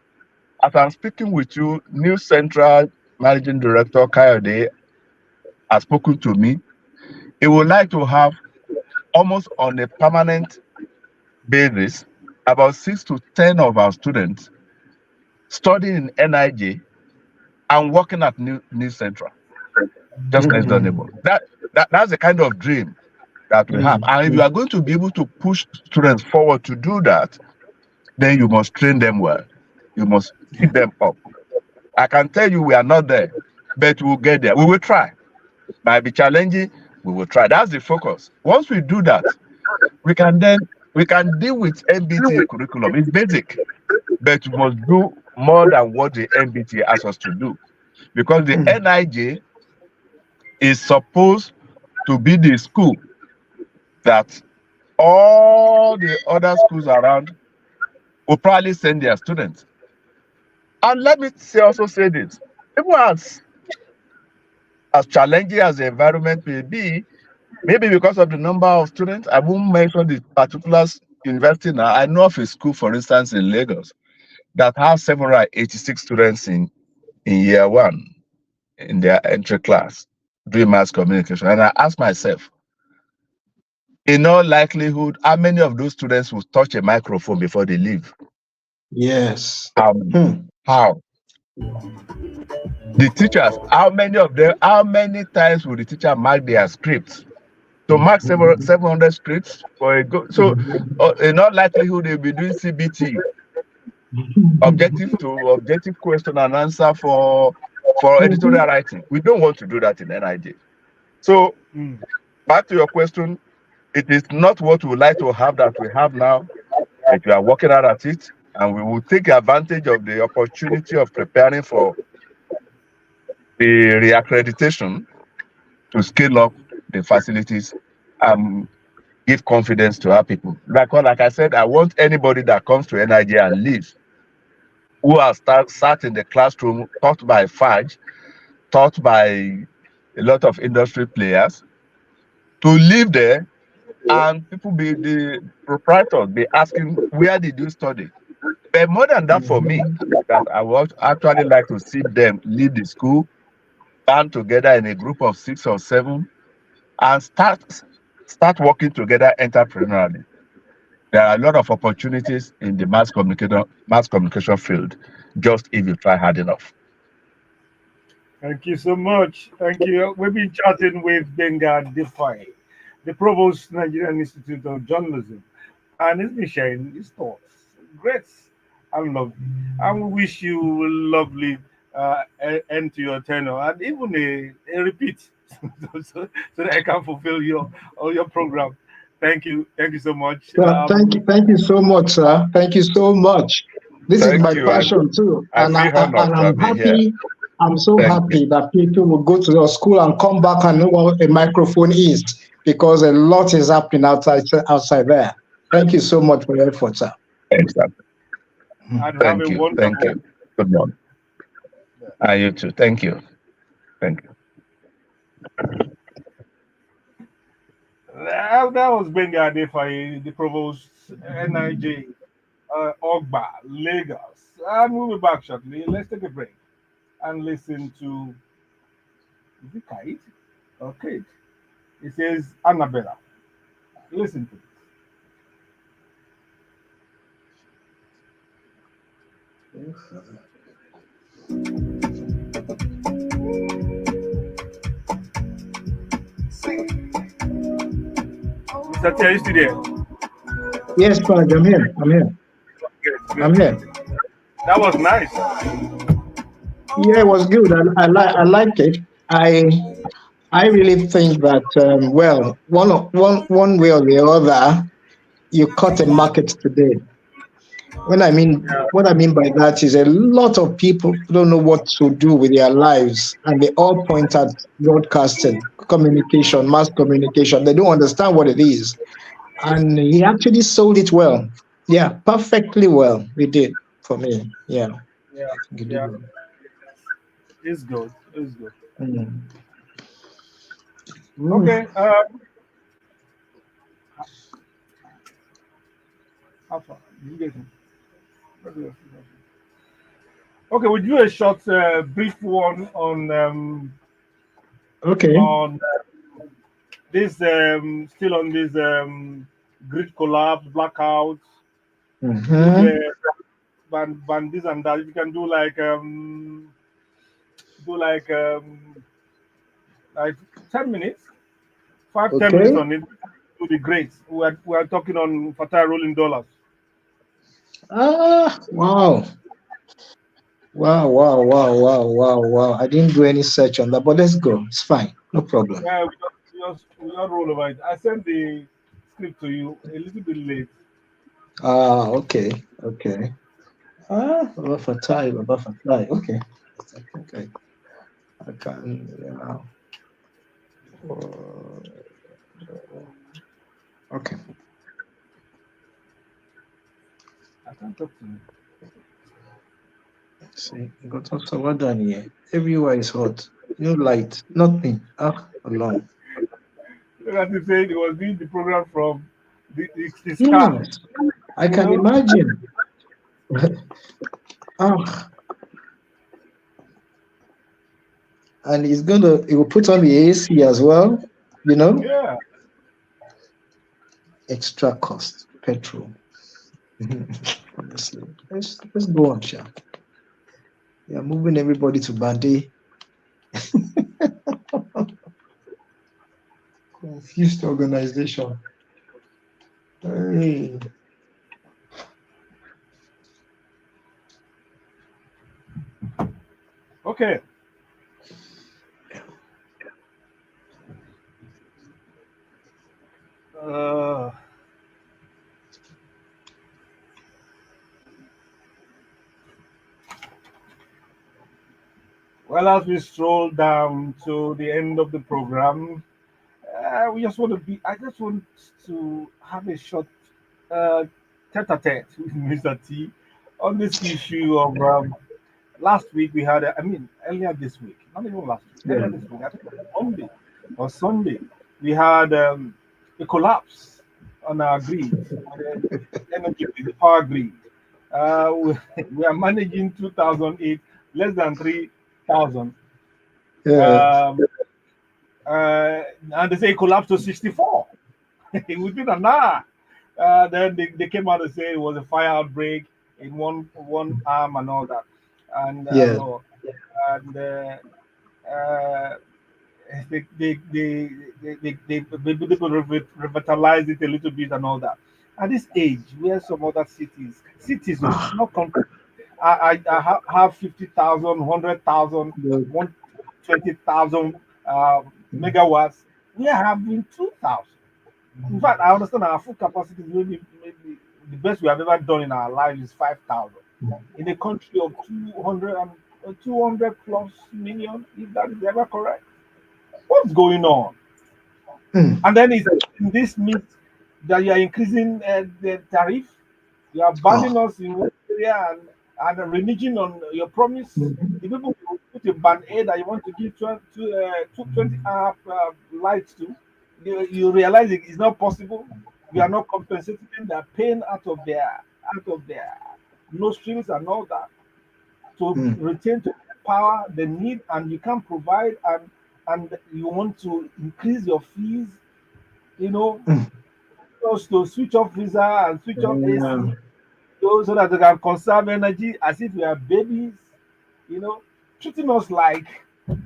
Speaker 5: As I'm speaking with you, News Central Managing Director Kayode has spoken to me. He would like to have almost on a permanent basis about 6 to 10 of our students studying in NIJ and working at News Central, just next door neighbor. That's the kind of dream that we have. And if you are going to be able to push students forward to do that, then you must train them well. You must keep them up. I can tell you we are not there, but we'll get there. We will try. Might be challenging, we will try. That's the focus. Once we do that, we can deal with MBTA curriculum. It's basic, but we must do more than what the MBTA asks us to do. Because the NIJ is supposed to be the school that all the other schools around will probably send their students. And let me also say this, even as challenging as the environment may be, maybe because of the number of students, I won't mention the particular university now. I know of a school, for instance, in Lagos, that has 786 students in year one in their entry class doing mass communication. And I ask myself, in all likelihood, how many of those students will touch a microphone before they leave?
Speaker 1: yes.
Speaker 5: How? The teachers, how many of them, how many times will the teacher mark their scripts? To mark 700 scripts for a go. So, in all likelihood, they'll be doing CBT, objective question and answer for editorial writing. We don't want to do that in NIJ. So, back to your question, it is not what we would like to have that we have now, but we are working hard at it, and we will take advantage of the opportunity of preparing for the reaccreditation to scale up the facilities and give confidence to our people. Like I said, I want anybody that comes to NIJ and leaves, who has sat in the classroom, taught by FAJ, taught by a lot of industry players, to live there and people be the proprietors be asking, where did you study? But more than that, for me, that I would actually like to see them leave the school, band together in a group of 6 or 7, and start working together entrepreneurially. There are a lot of opportunities in the mass communication field, just if you try hard enough.
Speaker 2: Thank you so much. Thank you. We've been chatting with Benga Defy, the Provost Nigerian Institute of Journalism, and he's been sharing his thoughts. Great and lovely. And we wish you a lovely end to your tenure and even a repeat so that I can fulfill all your program. Thank you. Thank you so much.
Speaker 1: Thank you so much, sir. Thank you so much. This is
Speaker 5: Thank
Speaker 1: my
Speaker 5: you.
Speaker 1: passion too,
Speaker 5: I
Speaker 1: and
Speaker 5: feel honored to
Speaker 1: I'm
Speaker 5: be here.
Speaker 1: happy. I'm so
Speaker 5: Thank
Speaker 1: happy that people will go to your school and come back and know what a microphone is, because a lot is happening outside there. Thank you so much for your effort, sir.
Speaker 5: Thanks, sir.
Speaker 2: And have a wonderful.
Speaker 5: Thank you. Good morning. You too. Thank you. Thank you.
Speaker 2: That was Benga Defy, the Provost NIJ Ogba, Lagos. And we'll be back shortly. Let's take a break and listen to, is it Kite or Kate? It says Annabella. Listen to it. Mr. Tia, are you still there?
Speaker 1: Yes, Parag, I'm here.
Speaker 2: Good.
Speaker 1: I'm here.
Speaker 2: That was nice.
Speaker 1: Yeah, it was good. I liked it. I really think that well, one way or the other, you caught a market today. What I mean by that is a lot of people don't know what to do with their lives, and they all point at broadcasting, communication, mass communication. They don't understand what it is, and he actually sold it well. Yeah, perfectly well. He did for me. Yeah,
Speaker 2: Yeah,
Speaker 1: he did
Speaker 2: yeah.
Speaker 1: well.
Speaker 2: It's good. It's good.
Speaker 1: Mm. Mm.
Speaker 2: Okay. How far? You get it? Okay, we'll do a short, brief one
Speaker 1: Okay.
Speaker 2: on this still on this grid collapse, blackouts, this
Speaker 1: Mm-hmm.
Speaker 2: ban this and that. If you can do like 10 minutes, 5 10 minutes
Speaker 1: Okay.
Speaker 2: on it, to be great. We are talking on fertile rolling dollars.
Speaker 1: Ah, wow. Wow, wow, wow, wow, wow, wow. I didn't do any search on that, but let's go. It's fine. No problem.
Speaker 2: Yeah, we just roll over it. I sent the script to you a little bit late.
Speaker 1: Ah, okay. Okay. Buffer tie. Okay. I think I can, yeah. Okay.
Speaker 2: I can't talk to you.
Speaker 1: See, you got also well done here. Everywhere is hot. No light, nothing. Ah, alone.
Speaker 2: Look at him saying he was doing the program from the sky.
Speaker 1: Yes, I
Speaker 2: You
Speaker 1: can
Speaker 2: know?
Speaker 1: imagine. Ah, and he will put on the AC as well, you know?
Speaker 2: Yeah.
Speaker 1: Extra cost, petrol. Honestly. Let's go on, Sha. They are moving everybody to Bande. Confused organization. Hey.
Speaker 2: Okay. Uh, well, as we stroll down to the end of the program, we just want to be. I just want to have a short uh, tete-a-tete with Mr. T on this issue of last week we had. I mean, earlier this week, not even last week.
Speaker 1: Yeah.
Speaker 2: Earlier this week, I think Monday or Sunday, we had a collapse on our grid, the energy, the power grid. We, we are managing 2008, less than 3,000.
Speaker 1: Yeah.
Speaker 2: Um, and they say it collapsed to 64 within an hour. Then they came out and say it was a fire outbreak in one arm and all that, and
Speaker 1: Yeah.
Speaker 2: no, and uh, they revitalize it a little bit and all that. At this age, where some other cities, oh, not countries, have 50,000, 100,000,
Speaker 1: The-
Speaker 2: 120,000 megawatts. We are having 2,000. In fact, I understand our full capacity is maybe the best we have ever done in our lives is 5,000 in a country of 200 plus million, if that is ever correct. What's going on?
Speaker 1: Hmm.
Speaker 2: And then it's in this midst that you are increasing the tariff, you are banning
Speaker 1: Oh.
Speaker 2: us in one area and reneging on your promise.
Speaker 1: Mhm.
Speaker 2: The people who put a band aid that you want to give 20 hour lights to, you realize it is not possible. You are not compensating them. They are paying out of their nostrils and all that to
Speaker 1: Hmm.
Speaker 2: retain to power the need, and you can't provide, and you want to increase your fees, you know,
Speaker 1: Hmm.
Speaker 2: just to switch off visa and switch off
Speaker 1: Yeah.
Speaker 2: AC, so that they can conserve energy as if we are babies, you know, treating us like
Speaker 1: Oh.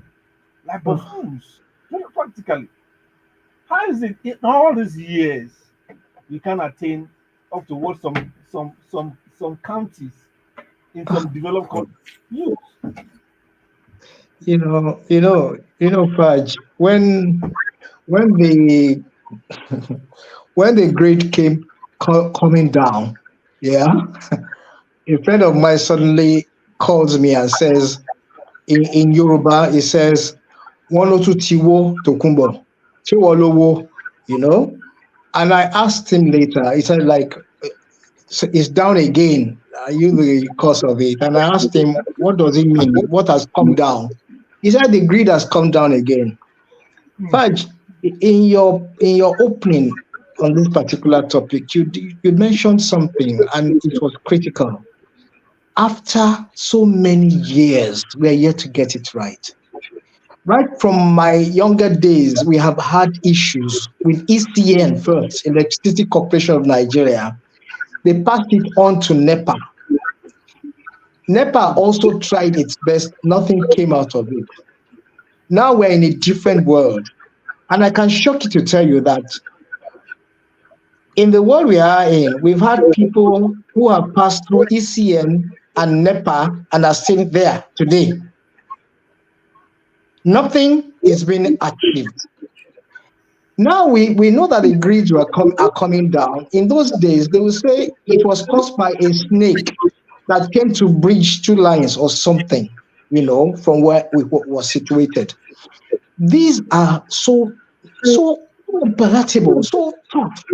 Speaker 2: buffoons, practically. How is it in all these years we can attain up to what some counties in
Speaker 1: Oh,
Speaker 2: some developed
Speaker 1: God.
Speaker 2: countries use?
Speaker 1: Fudge, when the when the grade came coming down, yeah, a friend of mine suddenly calls me and says, in Yoruba, he says, one or two tiwo tokumbo, tiwo lowo, you know. And I asked him later. He said, like, so it's down again. Are you the cause of it? And I asked him, what does it mean? What has come down? He said the grid has come down again.
Speaker 2: Hmm.
Speaker 1: Fudge, in your opening on this particular topic, you mentioned something and it was critical. After so many years, we are yet to get it right. Right from my younger days, we have had issues with ECN first, Electricity Corporation of Nigeria. They passed it on to NEPA. NEPA also tried its best, nothing came out of it. Now we're in a different world. And I can shock you to tell you that in the world we are in, we've had people who have passed through ECN and NEPA and are still there today. Nothing is being achieved. Now we know that the grids are coming down. In those days, they will say it was caused by a snake that came to bridge two lines or something, from where we was situated. These are so unpalatable, so tough.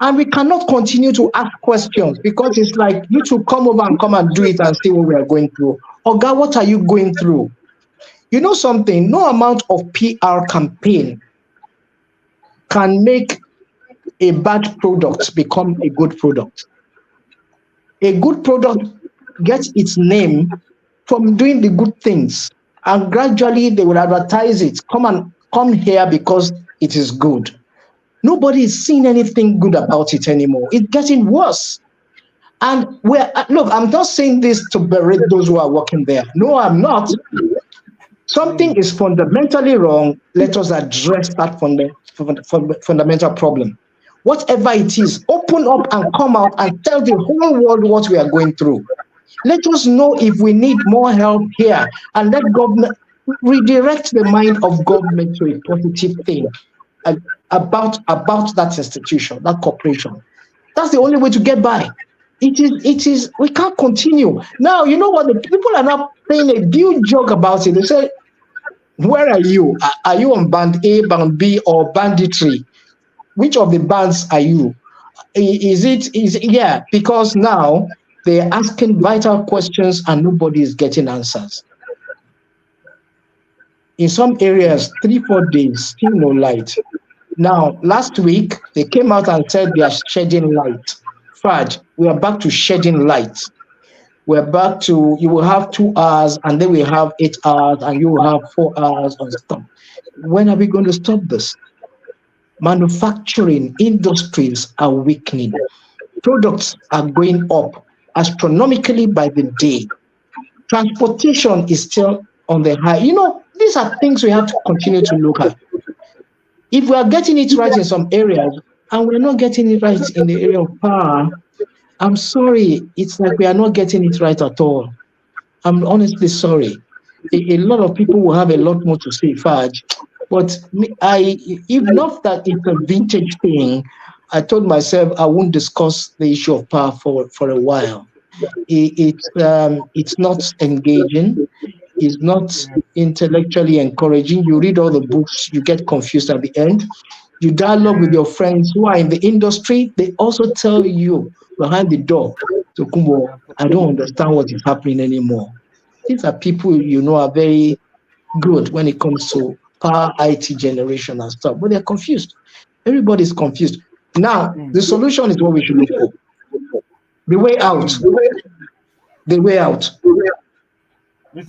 Speaker 1: And we cannot continue to ask questions because it's like you to come and do it and see what we are going through. Oh God, what are you going through? You know something? No amount of PR campaign can make a bad product become a good product. A good product gets its name from doing the good things, and gradually they will advertise it. Come here because it is good. Nobody is seeing anything good about it anymore. It's getting worse. And we're look, I'm not saying this to berate those who are working there. No, I'm not. Something is fundamentally wrong. Let us address that fundamental problem. Whatever it is, open up and come out and tell the whole world what we are going through. Let us know if we need more help here, and let government redirect the mind of government to a positive thing uh, about that institution, that corporation. That's the only way to get by. It is we can't continue. Now, you know what? The people are now playing a huge joke about it. They say, where are you? Are you on band A, band B, or banditry? Which of the bands are you? Yeah, because now they're asking vital questions and nobody is getting answers. In some areas, 3, 4 days, still no light. Now, last week, they came out and said they are shedding light. Fudge, we are back to shedding light. We're back to, you will have 2 hours and then we have 8 hours and you will have 4 hours on stop. When are we going to stop this? Manufacturing industries are weakening. Products are going up astronomically by the day. Transportation is still on the high. These are things we have to continue to look at. If we are getting it right in some areas and we're not getting it right in the area of power, I'm sorry, it's like we are not getting it right at all. I'm honestly sorry. A lot of people will have a lot more to say, Fudge. But if not that it's a vintage thing, I told myself I won't discuss the issue of power for a while. It's not engaging. It's not intellectually encouraging. You read all the books, you get confused at the end. You dialogue with your friends who are in the industry, they also tell you behind the door, Tokumbo, I don't understand what is happening anymore. These are people are very good when it comes to power IT generation and stuff, but they're confused. Everybody's confused. Now, the solution is what we should look for. The way out. The way out.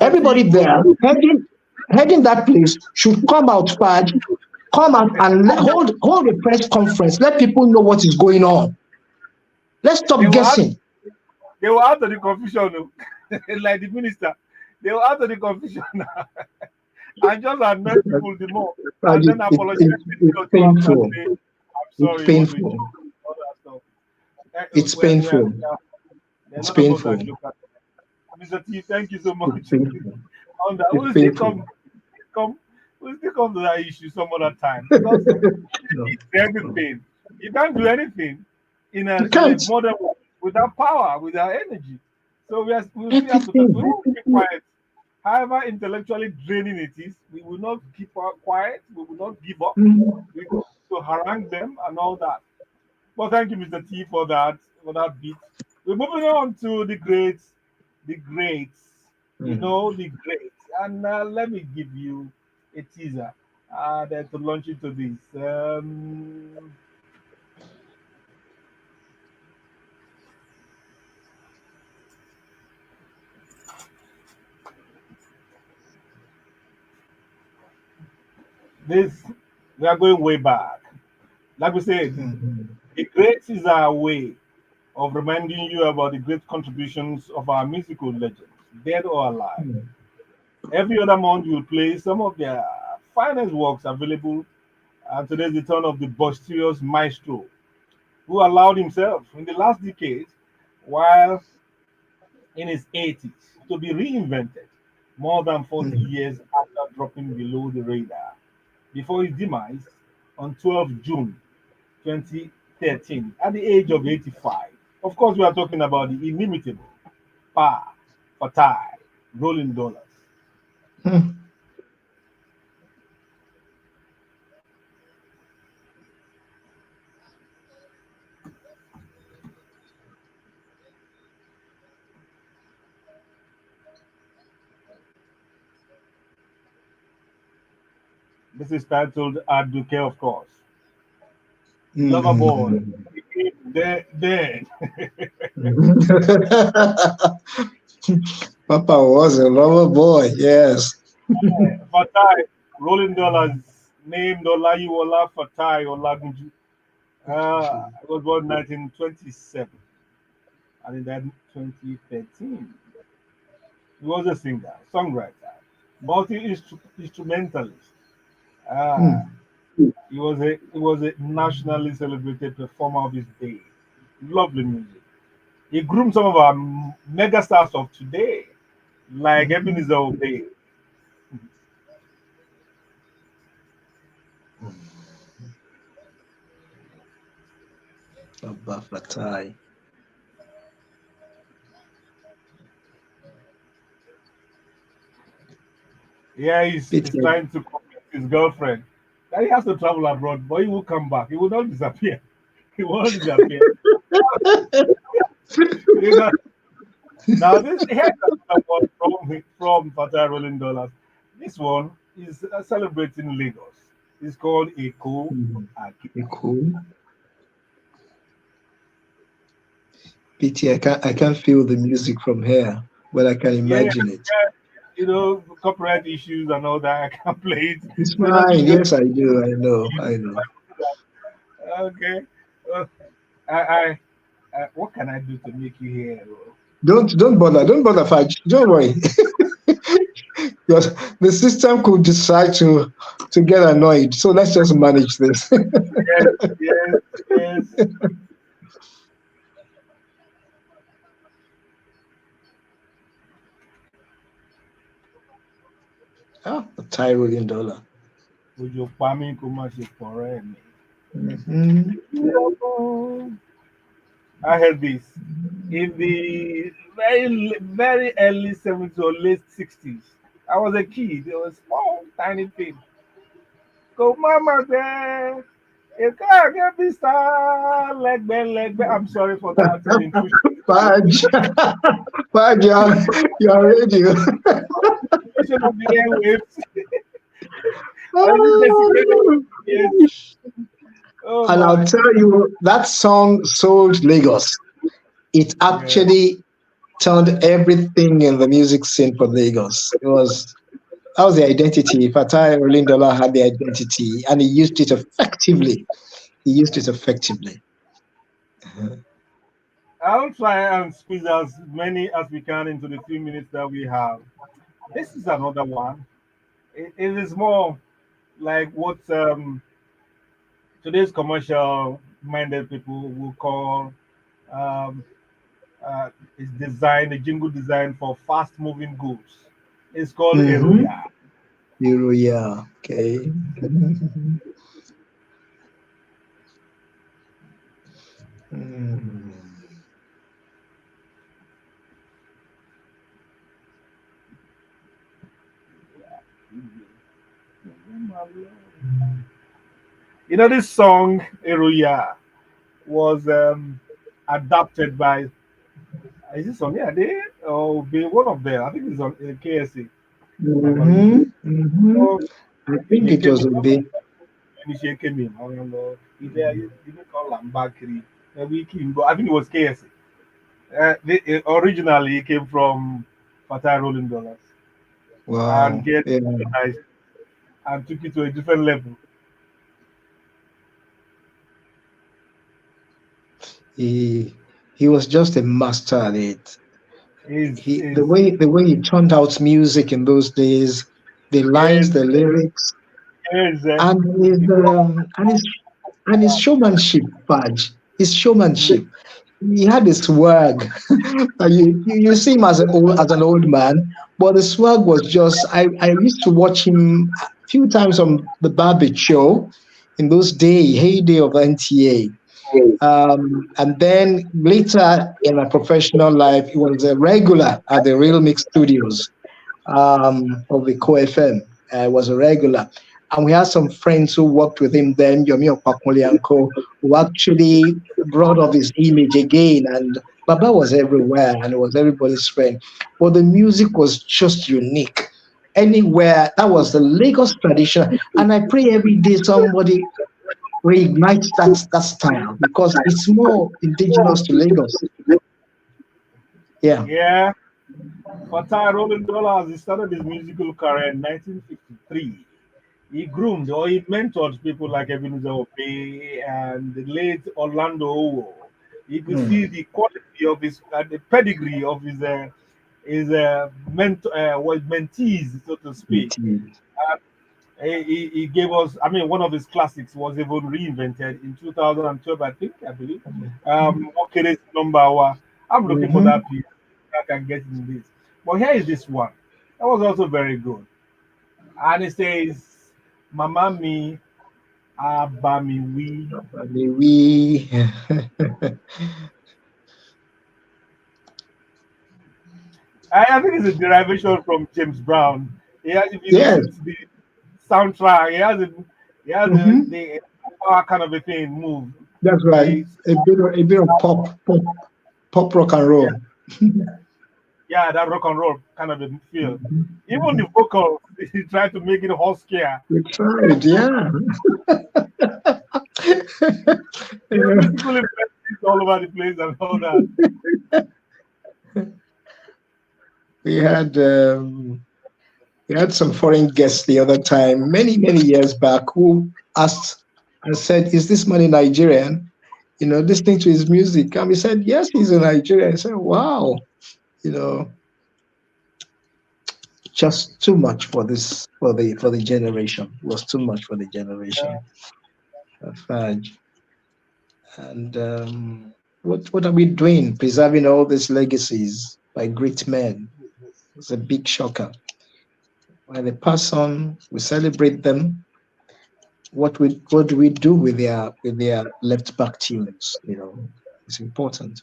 Speaker 1: Everybody there heading that place should come out, Fad, come out and hold a press conference. Let people know what is going on. Let's stop guessing.
Speaker 2: They were out of the confusion, like the minister. They were out of the confusion now. And just annoy people the more. And then apologize.
Speaker 1: It's painful. It's painful. It's painful. It's painful.
Speaker 2: Mr. T, thank you so much. On that,
Speaker 1: We'll still
Speaker 2: come to that issue some other time. Because it's everything. You can't do anything in a modern world without power, without energy. So we still have to keep quiet. However intellectually draining it is, we will not keep quiet. We will not give up. We will to harangue them and all that. Well, thank you, Mr. T, for that bit. We're moving on to the greats. The greats. The greats. And let me give you a teaser to launch into this. This, we are going way back. Like we said, the greats is our way of reminding you about the great contributions of our musical legends, dead or alive. Every other month, we will play some of their finest works available. And today's the turn of the boisterous maestro, who allowed himself in the last decade, while in his 80s, to be reinvented more than 40 years after dropping below the radar before his demise on 12 June 2013 at the age of 85. Of course, we are talking about the inimitable Pa Fatai Rolling Dollars. This is titled Aduke, of course. Lover boy. Dead.
Speaker 1: Papa was a lover boy, yes.
Speaker 2: Fatai, Rolling Dollars, named Olayiwola Fatai Olagunju. Was born 1927. and he died in 2013. He was a singer, songwriter, multi-instrumentalist. Uh,
Speaker 1: Hmm.
Speaker 2: he was a nationally celebrated performer of his day. Lovely music. He groomed some of our megastars of today, like
Speaker 1: Mhm.
Speaker 2: Ebenezer Obey.
Speaker 1: Abba Fatai.
Speaker 2: Yeah, he's
Speaker 1: Pity.
Speaker 2: trying to convince his girlfriend that he has to travel abroad, but he will come back. He will not disappear. He will not disappear. You know, now this here's another one from Fatah Rolling Dollars. This one is celebrating Lagos. It's called Eko
Speaker 1: Hmm.
Speaker 2: Aki.
Speaker 1: Cool. Pity. I can't feel the music from here, but I can
Speaker 2: Yeah,
Speaker 1: imagine it.
Speaker 2: yeah, copyright issues and all that. I can't play it.
Speaker 1: It's
Speaker 2: Let me
Speaker 1: fine.
Speaker 2: just
Speaker 1: Yes, I do. I know. I know.
Speaker 2: okay. Uh, I, what can I do to make you hear?
Speaker 1: Don't bother. Don't bother, Fudge. Don't worry. Because the system could decide to get annoyed. So let's just manage this.
Speaker 2: Yes, yes, yes.
Speaker 1: Ah, a Tyrolean dollar.
Speaker 2: Ojo pa mí kó má ṣe pọ̀rẹ́ mi.
Speaker 1: Hmm.
Speaker 2: I heard this in the very early 70s or late 60s. I was a kid. It was small, tiny thing. Go mama there. You can't get this star leg bend. I'm sorry for that intrusion.
Speaker 1: Fudge. Fudge, you're radio.
Speaker 2: Intrusion of the airwaves. Or is it desecrated? Yes. Oh
Speaker 1: And I'll
Speaker 2: boy.
Speaker 1: tell you, that song sold Lagos. It
Speaker 2: Yeah.
Speaker 1: actually turned everything in the music scene for Lagos. That was the identity. Fatai Rolindola had the identity, and he used it effectively. He used it effectively.
Speaker 2: I'll try and squeeze as many as we can into the few minutes that we have. This is another one. It is more like what today's commercial minded people will call um, is design, a jingle design for fast moving goods. It's called
Speaker 1: Mm-hmm.
Speaker 2: Eroya.
Speaker 1: Euro, yeah. Okay. Mm.
Speaker 2: This song, Eroya, was adapted by, is this on here? They, or be one of them. I think it's on KSA, if I'm not
Speaker 1: Mm-hmm.
Speaker 2: mistaken.
Speaker 1: Mm-hmm.
Speaker 2: So,
Speaker 1: I think it was a bit.
Speaker 2: Michelle came in. I don't know. You didn't call him back. We came, but I think it was KSA. Originally, it came from Fatah Rolling Dollars and
Speaker 1: Wow.
Speaker 2: get
Speaker 1: Yeah.
Speaker 2: nice and took it to a different level.
Speaker 1: He he was just a master at it.
Speaker 2: Is
Speaker 1: The
Speaker 2: is
Speaker 1: way he turned out music in those days, the lines,
Speaker 2: yes,
Speaker 1: the lyrics,
Speaker 2: yes,
Speaker 1: and his
Speaker 2: it
Speaker 1: um, and his and his showmanship, Badge, his
Speaker 2: mm,
Speaker 1: showmanship. He had a swag. You see him as an old man, but the swag was just. I used to watch him a few times on the Barbie show in those heyday of NTA. And then later in my professional life, he was a regular at the Real Mix Studios of the Co FM. Was a regular. And we had some friends who worked with him then, Yomi Opakunle and Co, who actually brought up his image again. And Baba was everywhere and it was everybody's friend. But the music was just unique. Anywhere, that was the Lagos tradition. And I pray every day somebody reignites that style because it's more indigenous to Lagos. Yeah.
Speaker 2: yeah. Fatah Rolling Dollars, he started his musical career in 1953. He groomed or he mentored people like Ebenezer Obey and the late Orlando Owo. You could see
Speaker 1: Mm.
Speaker 2: the quality of the pedigree of his mentees, so to speak.
Speaker 1: Indeed.
Speaker 2: Uh, he gave us, I mean, one of his classics was even reinvented in 2012, I believe. Okay, this number one. I'm looking for
Speaker 1: Mm-hmm.
Speaker 2: that piece. I can get in this. But here is this one. That was also very good. And it says, Mama mi abami wi.
Speaker 1: We.
Speaker 2: I think it's a derivation from James Brown. Yeah, if you
Speaker 1: Yes.
Speaker 2: listen to the soundtrack,
Speaker 1: Mm-hmm.
Speaker 2: the power kind of a thing move.
Speaker 1: That's right.
Speaker 2: It's,
Speaker 1: A bit of pop rock and
Speaker 2: yeah,
Speaker 1: roll.
Speaker 2: yeah, that rock and roll kind of a feel.
Speaker 1: Mhm.
Speaker 2: Even
Speaker 1: Mhm.
Speaker 2: the vocals, he tried to make it huskier.
Speaker 1: We tried, yeah.
Speaker 2: You know, musical influences all over the place and all that.
Speaker 1: we had um, we had some foreign guests the other time, many years back, who asked and said, "Is this man a Nigerian? Listening to his music." And we said, "Yes, he's a Nigerian." I said, "Wow, you know, just too much for this for the generation. It was too much for the generation." Fudge. And what are we doing? Preserving all these legacies by great men. It's a big shocker. When they pass on, we celebrate them. What do we do with their left back tunes? It's important.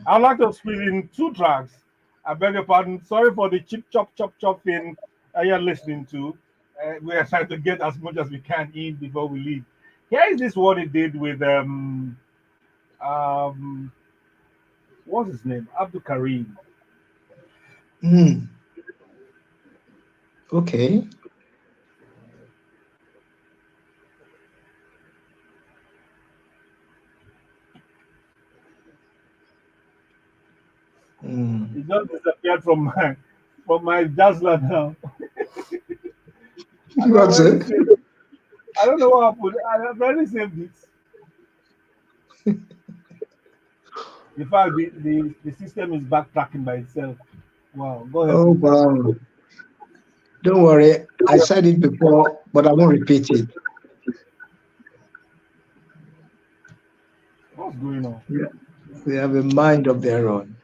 Speaker 2: I'd like to squeeze in two tracks. I beg your pardon. Sorry for the chip chop chop chop thing you're listening to. We are trying to get as much as we can in before we leave. Here is this what he did with um what's his name? Abdul Karim.
Speaker 1: Mm, okay.
Speaker 2: He
Speaker 1: Mm.
Speaker 2: just disappeared from my Dazzler now. I don't
Speaker 1: What's
Speaker 2: really
Speaker 1: it?
Speaker 2: say I don't know what happened. I barely saved it. In fact, the system is backtracking by itself. Wow, God help
Speaker 1: Oh
Speaker 2: me.
Speaker 1: wow! Don't worry. I said it before, but I won't repeat it.
Speaker 2: What's going on?
Speaker 1: Yeah. They have a mind of their own,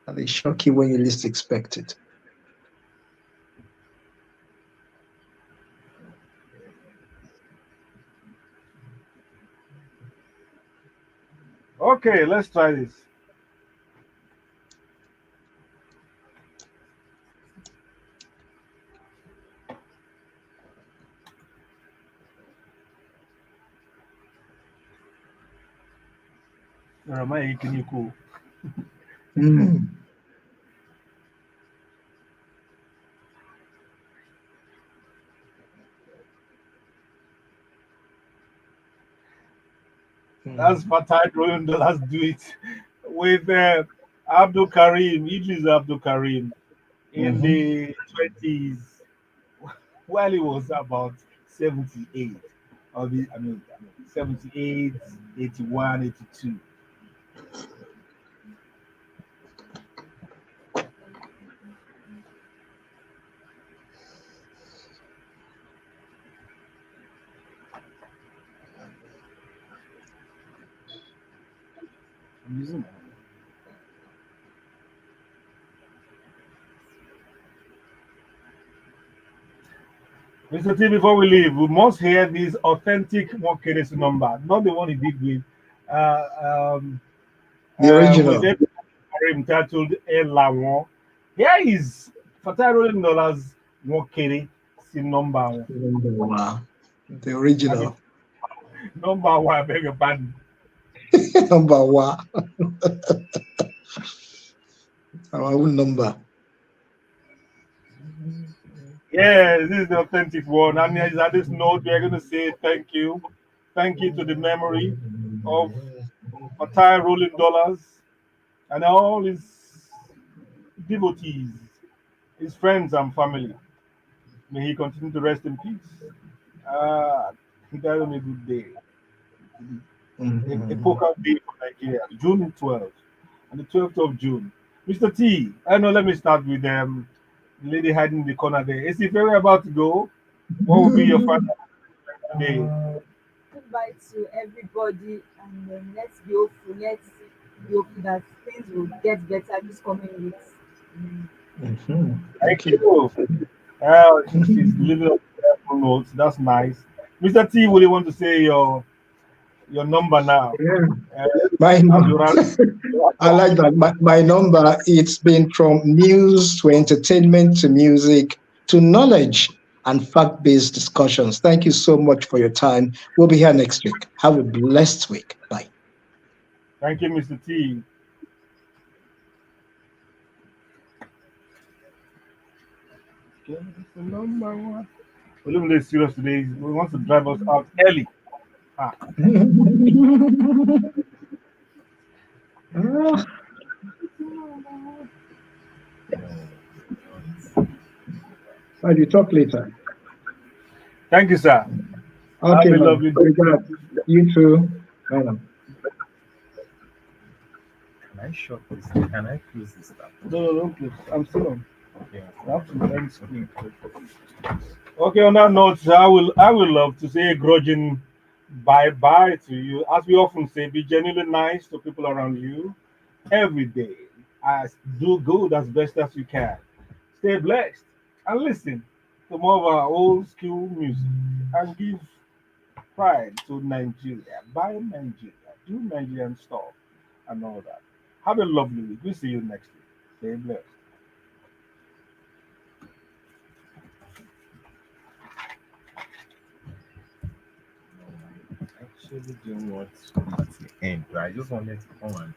Speaker 1: and they shock you when you least expect it.
Speaker 2: Okay, let's try this. Ramai Ikiniku.
Speaker 1: Mm.
Speaker 2: That's
Speaker 1: Mm.
Speaker 2: Fatai rolling the last do it with Abdul Karim, Idris Abdul Karim in
Speaker 1: Mhm.
Speaker 2: the 20s while he was about 78. I mean 78, 81, 82. I'm using my Mr. T, before we leave, we must hear this authentic Mokeres number, not the one he did
Speaker 1: The
Speaker 2: with
Speaker 1: original.
Speaker 2: it entitled El Lawon. Here is Fatai rolling dollars Mokere si number one.
Speaker 1: Wow. The
Speaker 2: I mean,
Speaker 1: original.
Speaker 2: number one, I beg your pardon.
Speaker 1: Number one. Our own number.
Speaker 2: Yeah, this is the authentic one. And at this note, we are going to say thank you. Thank you to the memory of Fatai rolling dollars and all his devotees, his friends and family. May he continue to rest in peace. He died on a good day. A
Speaker 1: Mhm.
Speaker 2: poker day for Nigeria, June 12th, and the 12th of June. Mr. T, I know, let me start with the lady hiding in the corner there. Is if you're about to go, what will be your final day?
Speaker 3: Goodbye to everybody, and let's be hopeful. Let's be hopeful that things will get better this coming weeks. Mm.
Speaker 1: Mhm.
Speaker 2: Thank
Speaker 1: Thank you.
Speaker 2: you. She's living up to her notes. That's nice. Mr. T, would you want to say your number now?
Speaker 1: Yeah,
Speaker 2: Uh,
Speaker 1: my
Speaker 2: as you run.
Speaker 1: I like that. My number, it's been from news to entertainment to music to knowledge and fact-based discussions. Thank you so much for your time. We'll be here next week. Have a blessed week. Bye.
Speaker 2: Thank you, Mr. T. Okay, that's the number one. Olumide is serious today. He wants to drive us out early. Ah,
Speaker 1: I'll talk later.
Speaker 2: thank you, sir.
Speaker 1: Okay,
Speaker 2: Have a
Speaker 1: man.
Speaker 2: lovely day.
Speaker 1: Regard. You too. Bye now.
Speaker 7: Can I shut this? Can I close this tab?
Speaker 2: No, no, don't close. I'm still on.
Speaker 7: Okay.
Speaker 2: I have to end
Speaker 7: Okay.
Speaker 2: screen. Okay, on that note, I will love to say a grudging bye bye to you. As we often say, be genuinely nice to people around you every day. As do good as best as you can. Stay blessed and listen to more of our old school music and give pride to Nigeria. Buy Nigeria. Do Nigerian stuff and all that. Have a lovely week. We'll see you next week. Stay blessed.
Speaker 7: No, I actually didn't want it to end, but I just wanted to come and